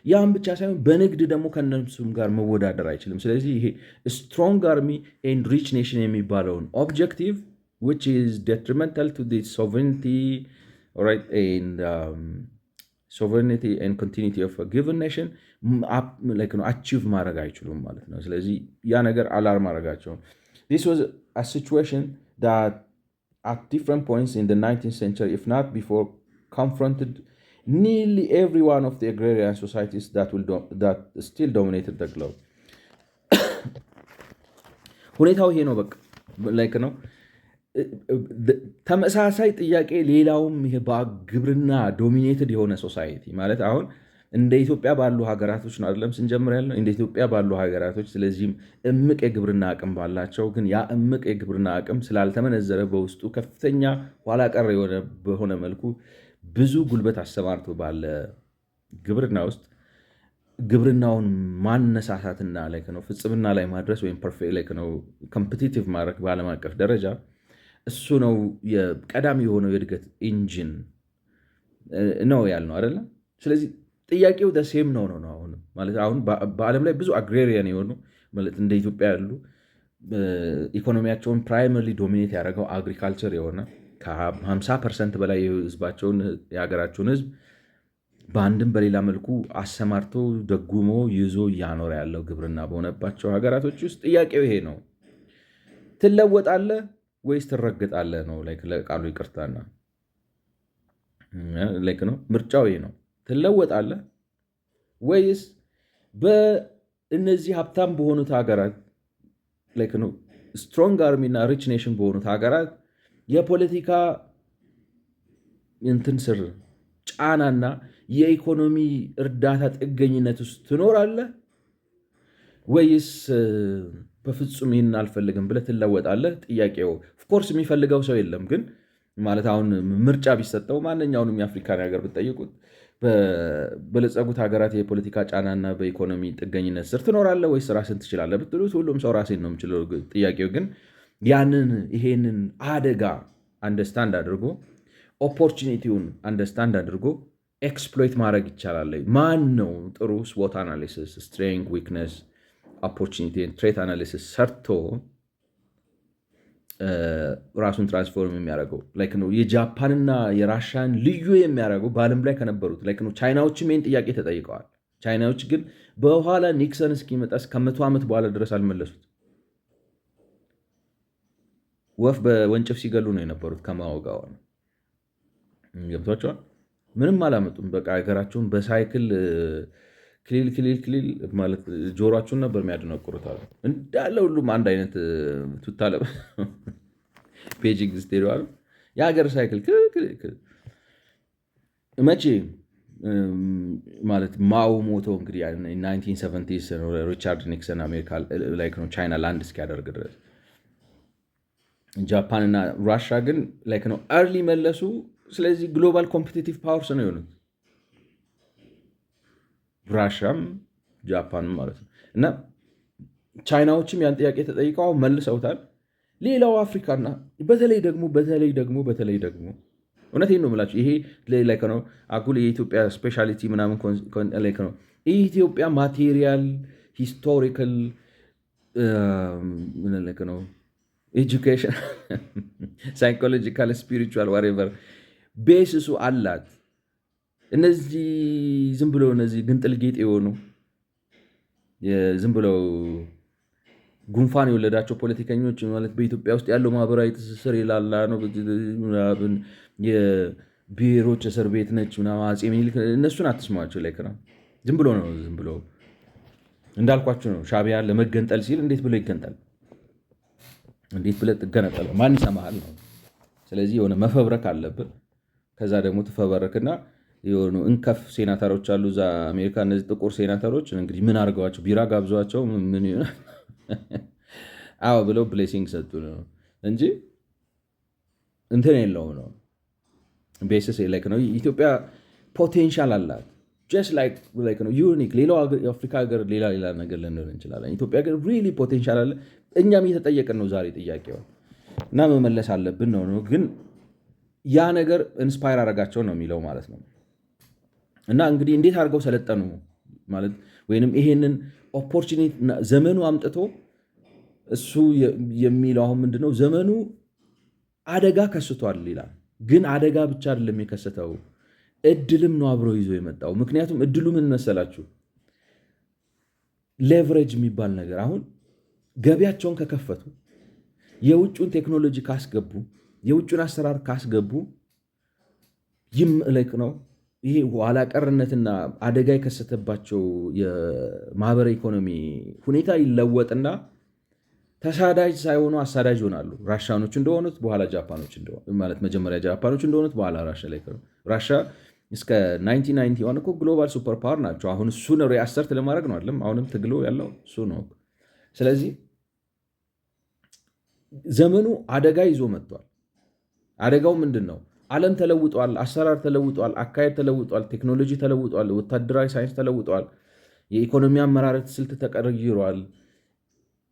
ያም ብቻ ሳይሆን በንግድ ደግሞ ከነሱም ጋር መወዳደር አይችልም። ስለዚህ ይሄ ስትሮንግ አርሚ ኤንድ ሪች ኔሽን የሚባለውን ኦብጀክቲቭ which is detrimental to the sovereignty, right, and sovereignty and continuity of a given nation achieve ማድረግ አይችሉም ማለት ነው። ስለዚህ ያ ነገር አላርም አረጋቸው። This was a situation that at different points in the 19th century, if not before, confronted nearly every one of the agrarian societies that still dominated the globe. ሁኔታው ይሄ ነው። በቃ ነው ተመሳሳይ ጥያቄ ሌላውም ይሄ በግብርና ዶሚኔትድ የሆነ ሶሳይቲ ማለት አሁን እንደ ኢትዮጵያ ባሉ ሀገራቶች ነው አይደለም ስንጀምር ያለው እንደ ኢትዮጵያ ባሉ ሀገራቶች። ስለዚህም እምቅ የግብርና አቅም ባላቸው ግን ያ እምቅ የግብርና አቅም ስላልተመነዘረ በውስጡ ከፍተኛ ኋላ ቀር በሆነ መልኩ ብዙ ጉልበት አሰማርቶ ባለ ግብርና ውስጥ ግብርናውን ማነሳሳትና ነው ፍጽምና ላይ ማድረስ ወይም ፐርፌክት ነው ኮምፒቲቲቭ ማድረግ በዓለም አቀፍ ደረጃ እሱ ነው የቀዳሚ የሆነው የእድገት ኢንጂን ነው ያልነው አይደለም። ስለዚህ ጥያቄው ደሴም ነው አሁን ማለት አሁን በዓለም ላይ ብዙ አግሬሪያን የሆኑ ማለት እንደ ኢትዮጵያ ያሉ ኢኮኖሚያቸውን ፕራይመርሊ ዶሚኔት ያደረገው አግሪካልቸር የሆነ ከ50% በላይ ህዝባቸውን የሀገራቸውን ህዝብ በአንድም በሌላ መልኩ አሰማርቶ ደጉሞ ይዞ እያኖረ ያለው ግብርና በሆነባቸው ሀገራቶች ውስጥ ጥያቄው ይሄ ነው። ትለወጣለህ ወይስ ትረግጣለህ ነው። ለቃሉ ይቅርታና ነው ምርጫው ይሄ ነው። ትለወጣለህ ወይስ በእነዚህ ሀብታም በሆኑት ሀገራት ነው ስትሮንግ አርሚና ሪች ኔሽን በሆኑት ሀገራት የፖለቲካ እንትን ስር ጫናና የኢኮኖሚ እርዳታ ጥገኝነት ውስጥ ትኖራለህ ወይስ በፍጹም ይህን አልፈልግም ብለህ ትለወጣለህ? ጥያቄው ኦፍኮርስ የሚፈልገው ሰው የለም። ግን ማለት አሁን ምርጫ ቢሰጠው ማንኛውንም የአፍሪካን ሀገር ብትጠይቁት በበለጸጉት ሀገራት የፖለቲካ ጫናና በኢኮኖሚ ጥገኝነት ስር ትኖራለህ ወይስ ራስን ትችላለህ ብትሉት ሁሉም ሰው ራሴን ነው የምችለው። ጥያቄው ግን ይሄንን አደጋ አንደርስታንድ አድርጎ ኦፖርቹኒቲውን አንደርስታንድ አድርጎ ኤክስፕሎይት ማድረግ ይቻላል። ማን ነው ጥሩ ስዎት አናሊሲስ፣ ስትሬንግ፣ ዊክነስ፣ ኦፖርቹኒቲ ትሬት አናሊሲስ ሰርቶ ራሱን ትራንስፎርም የሚያደርገው ነው። የጃፓንና የራሻን ልዩ የሚያደርገው በዓለም ላይ ከነበሩት ነው። ቻይናዎችም ይህን ጥያቄ ተጠይቀዋል። ቻይናዎች ግን በኋላ ኒክሰን እስኪመጣ እስከ 100 ዓመት በኋላ ድረስ አልመለሱት። ወፍ በወንጭፍ ሲገሉ ነው የነበሩት ከማወጋው ነው። ገብቷቸዋል። ምንም አላመጡም። በቃ ሀገራቸውን በሳይክል ክሊል ማለት ጆሯቸውን ነበር የሚያደነቁሩት አሉ። እንዳለ ሁሉም አንድ አይነት ቱታለ ቤጂንግ ስትሄዱ አሉ የሀገር ሳይክል መቼ ማለት ማኦ ሞቶ እንግዲህ 1970 ሪቻርድ ኒክሰን አሜሪካ ላይ ነው ቻይና ላንድ እስኪያደርግ ድረስ። ጃፓን እና ራሻ ግን ነው አርሊ መለሱ። ስለዚህ ግሎባል ኮምፒቲቲቭ ፓወርስ ነው የሆኑት ራሻም ጃፓንም ማለት ነው። እና ቻይናዎችም ያን ጥያቄ ተጠይቀው መልሰውታል። ሌላው አፍሪካና በተለይ ደግሞ እውነቴን ነው የምላችሁ ይሄ ነው አጉል የኢትዮጵያ ስፔሻሊቲ ምናምን ነው የኢትዮጵያ ማቴሪያል ሂስቶሪካል ነው ኤጁኬሽን ሳይኮሎጂካል ስፒሪቹዋል ዋሬቨር ቤስሱ አላት። እነዚህ ዝም ብሎ እነዚህ ግንጥል ጌጥ የሆኑ ዝም ብለው ጉንፋን የወለዳቸው ፖለቲከኞች ማለት በኢትዮጵያ ውስጥ ያለው ማህበራዊ ትስስር የላላ ነው፣ የብሔሮች እስር ቤት ነች ምናምን አፄ ምኒልክ እነሱን አትስሟቸው። ላይ ዝም ብሎ ነው ዝም ብሎ እንዳልኳቸው ነው። ሻዕቢያ ለመገንጠል ሲል እንዴት ብሎ ይገንጠል? እንዴት ብለህ ትገነጠለው? ማን ይሰማሃል ነው። ስለዚህ የሆነ መፈብረክ አለብን። ከዛ ደግሞ ትፈበረክና የሆኑ እንከፍ ሴናተሮች አሉ እዛ አሜሪካ። እነዚህ ጥቁር ሴናተሮች እንግዲህ ምን አድርገዋቸው ቢራ ጋብዘዋቸው ምን አዎ ብለው ብሌሲንግ ሰጡ ነው እንጂ እንትን የለውም ነው። ቤስስ ላይክ ነው። ኢትዮጵያ ፖቴንሻል አላት ጀስት ላይክ ነው ዩኒክ። ሌላው የአፍሪካ ሀገር ሌላ ነገር ልንል እንችላለን። ኢትዮጵያ ግን ሪሊ ፖቴንሻል አለ። እኛም እየተጠየቅን ነው ዛሬ ጥያቄው እና መመለስ አለብን ነው። ግን ያ ነገር ኢንስፓየር አደረጋቸው ነው የሚለው ማለት ነው። እና እንግዲህ እንዴት አድርገው ሰለጠኑ ማለት ወይንም ይሄንን ኦፖርቹኒቲ ዘመኑ አምጥቶ እሱ የሚለው አሁን ምንድነው ዘመኑ አደጋ ከስቷል ይላል። ግን አደጋ ብቻ አይደለም የከሰተው እድልም ነው አብሮ ይዞ የመጣው። ምክንያቱም እድሉ ምን መሰላችሁ? ሌቨሬጅ የሚባል ነገር አሁን ገቢያቸውን ከከፈቱ የውጩን ቴክኖሎጂ ካስገቡ የውጩን አሰራር ካስገቡ ይምለክ ነው። ይሄ ኋላ ቀርነትና አደጋ የከሰተባቸው የማህበራዊ ኢኮኖሚ ሁኔታ ይለወጥና ተሳዳጅ ሳይሆኑ አሳዳጅ ይሆናሉ። ራሻኖች እንደሆኑት በኋላ ጃፓኖች ማለት መጀመሪያ ጃፓኖች እንደሆኑት በኋላ ራሻ ላይ ራሻ እስከ 1991 እኮ ግሎባል ሱፐር ፓወር ናቸው። አሁን እሱን ሪአሰርት ለማድረግ ነው አይደለም። አሁንም ትግሉ ያለው እሱ ነው። ስለዚህ ዘመኑ አደጋ ይዞ መጥቷል። አደጋው ምንድን ነው? ዓለም ተለውጧል። አሰራር ተለውጧል። አካሄድ ተለውጧል። ቴክኖሎጂ ተለውጧል። ወታደራዊ ሳይንስ ተለውጧል። የኢኮኖሚ አመራረት ስልት ተቀይሯል።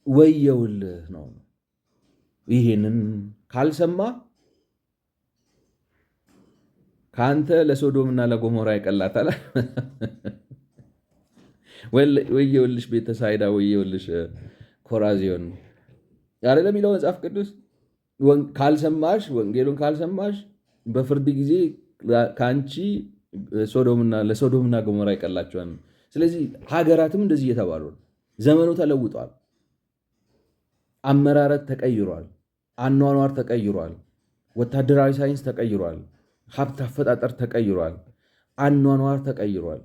ወየውልህ ነው። ይሄንን ካልሰማ ከአንተ ለሶዶምና ለጎሞራ ይቀላታል። ወየውልሽ ቤተሳይዳ፣ ወየውልሽ ኮራዚዮን ያለ ለሚለው መጽሐፍ ቅዱስ ካልሰማሽ፣ ወንጌሉን ካልሰማሽ በፍርድ ጊዜ ከአንቺ ለሶዶምና ገሞራ ይቀላቸዋል። ስለዚህ ሀገራትም እንደዚህ እየተባሉ ነው። ዘመኑ ተለውጧል። አመራረት ተቀይሯል። አኗኗር ተቀይሯል። ወታደራዊ ሳይንስ ተቀይሯል። ሀብት አፈጣጠር ተቀይሯል። አኗኗር ተቀይሯል።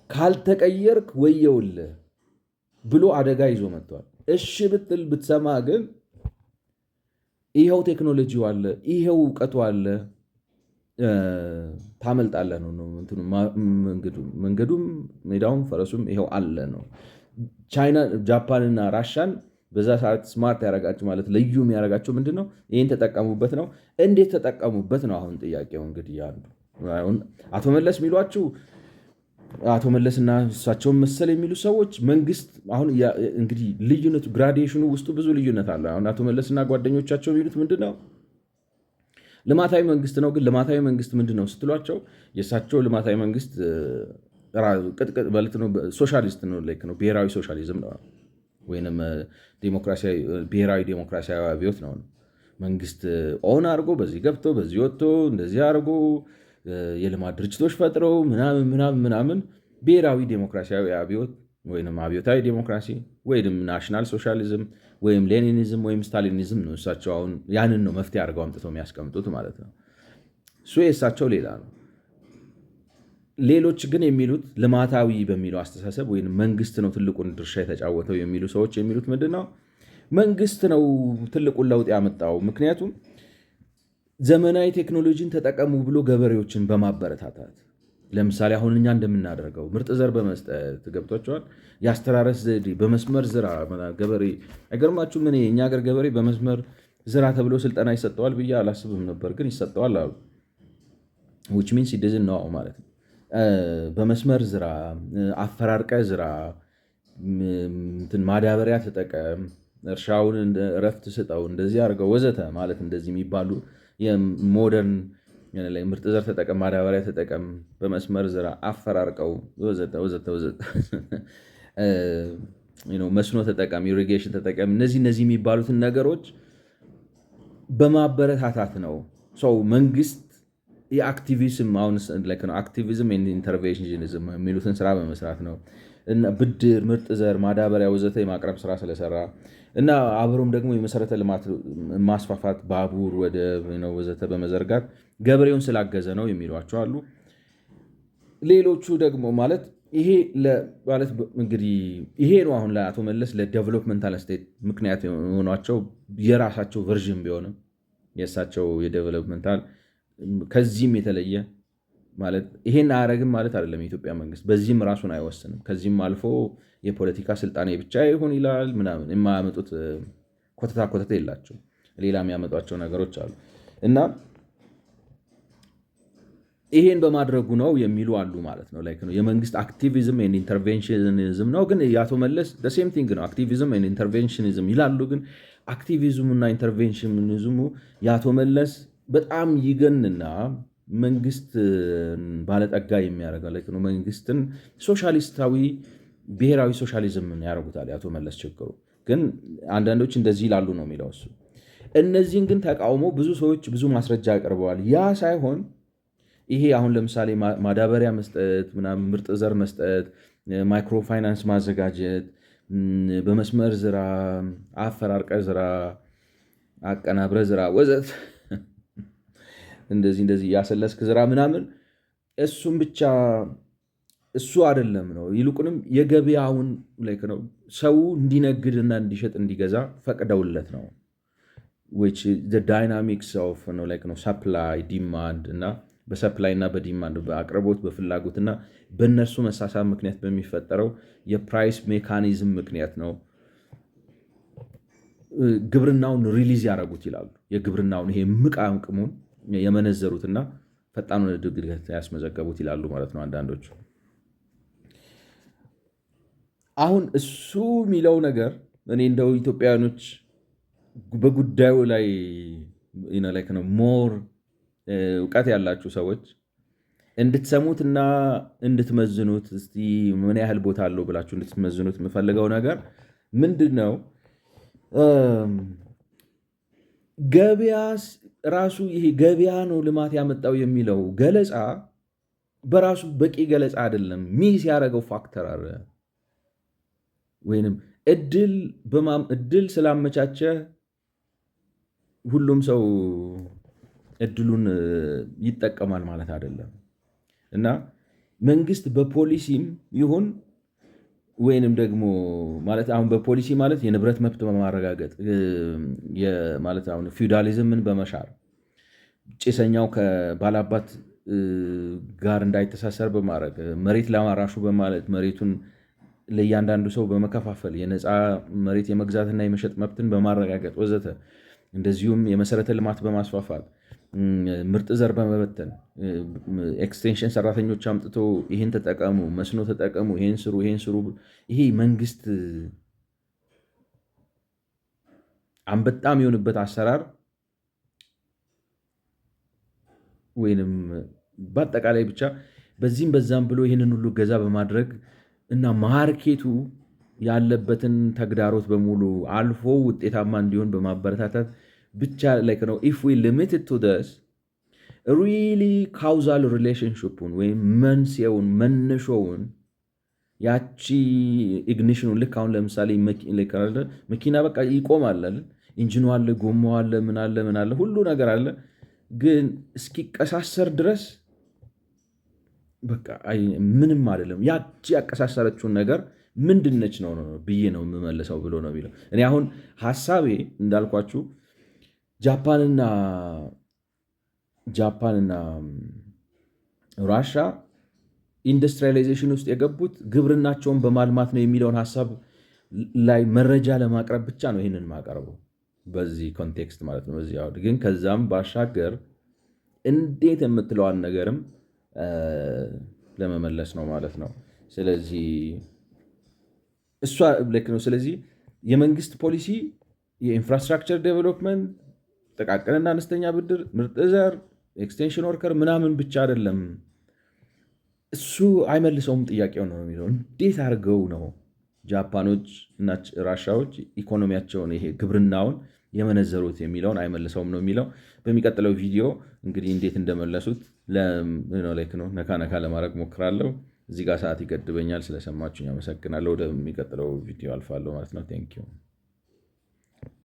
ካልተቀየርክ ወየውልህ ብሎ አደጋ ይዞ መጥቷል። እሺ ብትል ብትሰማ ግን ይኸው ቴክኖሎጂው አለ፣ ይኸው እውቀቱ አለ፣ ታመልጣለህ ነው። መንገዱም ሜዳውም ፈረሱም ይኸው አለ ነው። ቻይና ጃፓንና ራሻን በዛ ሰዓት ስማርት ያደረጋቸው ማለት ልዩ የሚያደርጋቸው ምንድን ነው? ይህን ተጠቀሙበት ነው። እንዴት ተጠቀሙበት ነው አሁን ጥያቄው። እንግዲህ አንዱ አቶ መለስ የሚሏችሁ አቶ መለስና እሳቸውን መሰል የሚሉ ሰዎች መንግስት አሁን እንግዲህ ልዩነቱ ግራዴሽኑ ውስጡ ብዙ ልዩነት አለ። አሁን አቶ መለስና ጓደኞቻቸው የሚሉት ምንድን ነው? ልማታዊ መንግስት ነው። ግን ልማታዊ መንግስት ምንድን ነው ስትሏቸው የእሳቸው ልማታዊ መንግስት ቅጥቅጥ ማለት ነው፣ ሶሻሊስት ነው፣ ላይክ ነው፣ ብሔራዊ ሶሻሊዝም ነው ወይንም ብሔራዊ ዴሞክራሲያዊ አብዮት ነው። መንግስት ኦን አድርጎ በዚህ ገብቶ በዚህ ወጥቶ እንደዚህ አድርጎ የልማት ድርጅቶች ፈጥረው ምናምን ብሔራዊ ዴሞክራሲያዊ አብዮት ወይም አብዮታዊ ዴሞክራሲ ወይም ናሽናል ሶሻሊዝም ወይም ሌኒኒዝም ወይም ስታሊኒዝም ነው። እሳቸው አሁን ያንን ነው መፍትሄ አድርገው አምጥተው የሚያስቀምጡት ማለት ነው። እሱ የእሳቸው ሌላ ነው። ሌሎች ግን የሚሉት ልማታዊ በሚለው አስተሳሰብ ወይም መንግስት ነው ትልቁን ድርሻ የተጫወተው የሚሉ ሰዎች የሚሉት ምንድን ነው? መንግስት ነው ትልቁን ለውጥ ያመጣው። ምክንያቱም ዘመናዊ ቴክኖሎጂን ተጠቀሙ ብሎ ገበሬዎችን በማበረታታት ለምሳሌ አሁን እኛ እንደምናደርገው ምርጥ ዘር በመስጠት ገብቷቸዋል። የአስተራረስ ዘዴ በመስመር ዝራ ገበሬ አይገርማችሁ? ምን የእኛ ሀገር ገበሬ በመስመር ዝራ ተብሎ ስልጠና ይሰጠዋል ብዬ አላስብም ነበር፣ ግን ይሰጠዋል አሉ። ዊች ሚንስ ሲደዝን ነው ማለት ነው። በመስመር ዝራ፣ አፈራርቀ ዝራ፣ ማዳበሪያ ተጠቀም፣ እርሻውን እረፍት ስጠው፣ እንደዚህ አድርገው ወዘተ ማለት እንደዚህ የሚባሉ የሞደርን ምርጥ ዘር ተጠቀም፣ ማዳበሪያ ተጠቀም፣ በመስመር ዝራ፣ አፈራርቀው ወዘተ ወዘተ ወዘተ መስኖ ተጠቀም፣ ኢሪጌሽን ተጠቀም። እነዚህ የሚባሉትን ነገሮች በማበረታታት ነው ሰው መንግስት የአክቲቪዝም አክቲቪዝም ኢንተርቬንሽኒዝም የሚሉትን ስራ በመስራት ነው። እና ብድር፣ ምርጥ ዘር፣ ማዳበሪያ ወዘተ የማቅረብ ስራ ስለሰራ እና አብሮም ደግሞ የመሰረተ ልማት ማስፋፋት፣ ባቡር፣ ወደብ ወዘተ በመዘርጋት ገበሬውን ስላገዘ ነው የሚሏቸው አሉ። ሌሎቹ ደግሞ ማለት ይሄ ማለት እንግዲህ ይሄ ነው አሁን ለአቶ መለስ ለዴቨሎፕመንታል ስቴት ምክንያት የሆኗቸው የራሳቸው ቨርዥን ቢሆንም የእሳቸው የዴቨሎፕመንታል ከዚህም የተለየ ማለት ይሄን አያረግም ማለት አይደለም። የኢትዮጵያ መንግስት በዚህም ራሱን አይወስንም። ከዚህም አልፎ የፖለቲካ ስልጣኔ ብቻ ይሁን ይላል ምናምን የማያመጡት ኮተታ የላቸው ሌላ የሚያመጧቸው ነገሮች አሉ እና ይሄን በማድረጉ ነው የሚሉ አሉ ማለት ነው። ላይክ ነው የመንግስት አክቲቪዝም ኤንድ ኢንተርቬንሽኒዝም ነው። ግን የአቶ መለስ ሴም ቲንግ ነው። አክቲቪዝም ኤንድ ኢንተርቬንሽኒዝም ይላሉ። ግን አክቲቪዝሙ እና ኢንተርቬንሽኒዝሙ የአቶ መለስ በጣም ይገንና መንግስት ባለጠጋ የሚያደርገው ላይክ ነው። መንግስትን ሶሻሊስታዊ ብሔራዊ ሶሻሊዝምን ያደርጉታል የአቶ መለስ ችግሩ። ግን አንዳንዶች እንደዚህ ይላሉ ነው የሚለው እሱ። እነዚህን ግን ተቃውሞ ብዙ ሰዎች ብዙ ማስረጃ ያቀርበዋል። ያ ሳይሆን ይሄ አሁን ለምሳሌ ማዳበሪያ መስጠት ምናምን፣ ምርጥ ዘር መስጠት፣ ማይክሮ ፋይናንስ ማዘጋጀት፣ በመስመር ዝራ፣ አፈራርቀ ዝራ፣ አቀናብረ ዝራ ወዘት እንደዚህ ያሰለስክ ዝራ ምናምን እሱም ብቻ እሱ አይደለም ነው። ይልቁንም የገበያውን ላይክ ነው ሰው እንዲነግድና እንዲሸጥ እንዲገዛ ፈቅደውለት ነው። which the dynamics of ነው ላይክ ነው ሰፕላይ ዲማንድ እና በሰፕላይ እና በዲማንድ በአቅርቦት በፍላጎትና በእነርሱ መሳሳብ ምክንያት በሚፈጠረው የፕራይስ ሜካኒዝም ምክንያት ነው ግብርናውን ሪሊዝ ያደረጉት ይላሉ። የግብርናውን ይሄ ምቃምቅሙን የመነዘሩትና ፈጣን እድገት ያስመዘገቡት ይላሉ ማለት ነው አንዳንዶቹ። አሁን እሱ የሚለው ነገር እኔ እንደው ኢትዮጵያውያኖች በጉዳዩ ላይ ነው ሞር እውቀት ያላችሁ ሰዎች እንድትሰሙትና እንድትመዝኑት እስቲ ምን ያህል ቦታ አለው ብላችሁ እንድትመዝኑት የምፈልገው ነገር ምንድን ነው? ገበያ ራሱ ይሄ ገበያ ነው ልማት ያመጣው የሚለው ገለጻ በራሱ በቂ ገለጻ አይደለም። ሚስ ያደረገው ፋክተር አለ። ወይንም እድል ስላመቻቸ ሁሉም ሰው እድሉን ይጠቀማል ማለት አይደለም እና መንግስት በፖሊሲም ይሁን ወይንም ደግሞ ማለት አሁን በፖሊሲ ማለት የንብረት መብት በማረጋገጥ ማለት አሁን ፊውዳሊዝምን በመሻር ጭሰኛው ከባላባት ጋር እንዳይተሳሰር በማድረግ መሬት ለማራሹ በማለት መሬቱን ለእያንዳንዱ ሰው በመከፋፈል የነፃ መሬት የመግዛትና የመሸጥ መብትን በማረጋገጥ ወዘተ፣ እንደዚሁም የመሰረተ ልማት በማስፋፋት ምርጥ ዘር በመበተን ኤክስቴንሽን ሰራተኞች አምጥቶ ይህን ተጠቀሙ፣ መስኖ ተጠቀሙ፣ ይህን ስሩ። ይሄ መንግስት አንበጣ የሚሆንበት አሰራር ወይንም በአጠቃላይ ብቻ በዚህም በዛም ብሎ ይህንን ሁሉ ገዛ በማድረግ እና ማርኬቱ ያለበትን ተግዳሮት በሙሉ አልፎ ውጤታማ እንዲሆን በማበረታታት ብቻ like ነው if we limit it to this really causal relationshipን ወይም መንስኤውን መነሾውን ያቺ ኢግኒሽኑን ልክ አሁን ለምሳሌ መኪና በቃ ይቆማል አይደል? ኢንጂኑ አለ፣ ጎማው አለ፣ ምን አለ ሁሉ ነገር አለ። ግን እስኪቀሳሰር ድረስ በቃ ምንም አይደለም። ያቺ ያቀሳሰረችውን ነገር ምንድነች ነው ብዬ ነው የምመልሰው ብሎ ነው የሚለው። እኔ አሁን ሐሳቤ እንዳልኳችሁ ጃፓንና ራሻ ኢንዱስትሪያላይዜሽን ውስጥ የገቡት ግብርናቸውን በማልማት ነው የሚለውን ሐሳብ ላይ መረጃ ለማቅረብ ብቻ ነው ይህንን ማቀርበው በዚህ ኮንቴክስት ማለት ነው። በዚህ አውድ ግን ከዛም ባሻገር እንዴት የምትለዋን ነገርም ለመመለስ ነው ማለት ነው። ስለዚህ እሷ ልክ ነው። ስለዚህ የመንግስት ፖሊሲ የኢንፍራስትራክቸር ዴቨሎፕመንት፣ ጥቃቅንና አነስተኛ ብድር፣ ምርጥ ዘር፣ ኤክስቴንሽን ወርከር ምናምን ብቻ አይደለም። እሱ አይመልሰውም ጥያቄው ነው የሚለው እንዴት አድርገው ነው ጃፓኖች እና ራሻዎች ኢኮኖሚያቸውን ይሄ ግብርናውን የመነዘሩት የሚለውን አይመልሰውም ነው የሚለው። በሚቀጥለው ቪዲዮ እንግዲህ እንዴት እንደመለሱት ነካ ነካ ለማድረግ ሞክራለሁ። እዚህ ጋር ሰዓት ይገድበኛል። ስለሰማችሁኝ አመሰግናለሁ። ወደሚቀጥለው ቪዲዮ አልፋለሁ ማለት ነው። ቴንኪው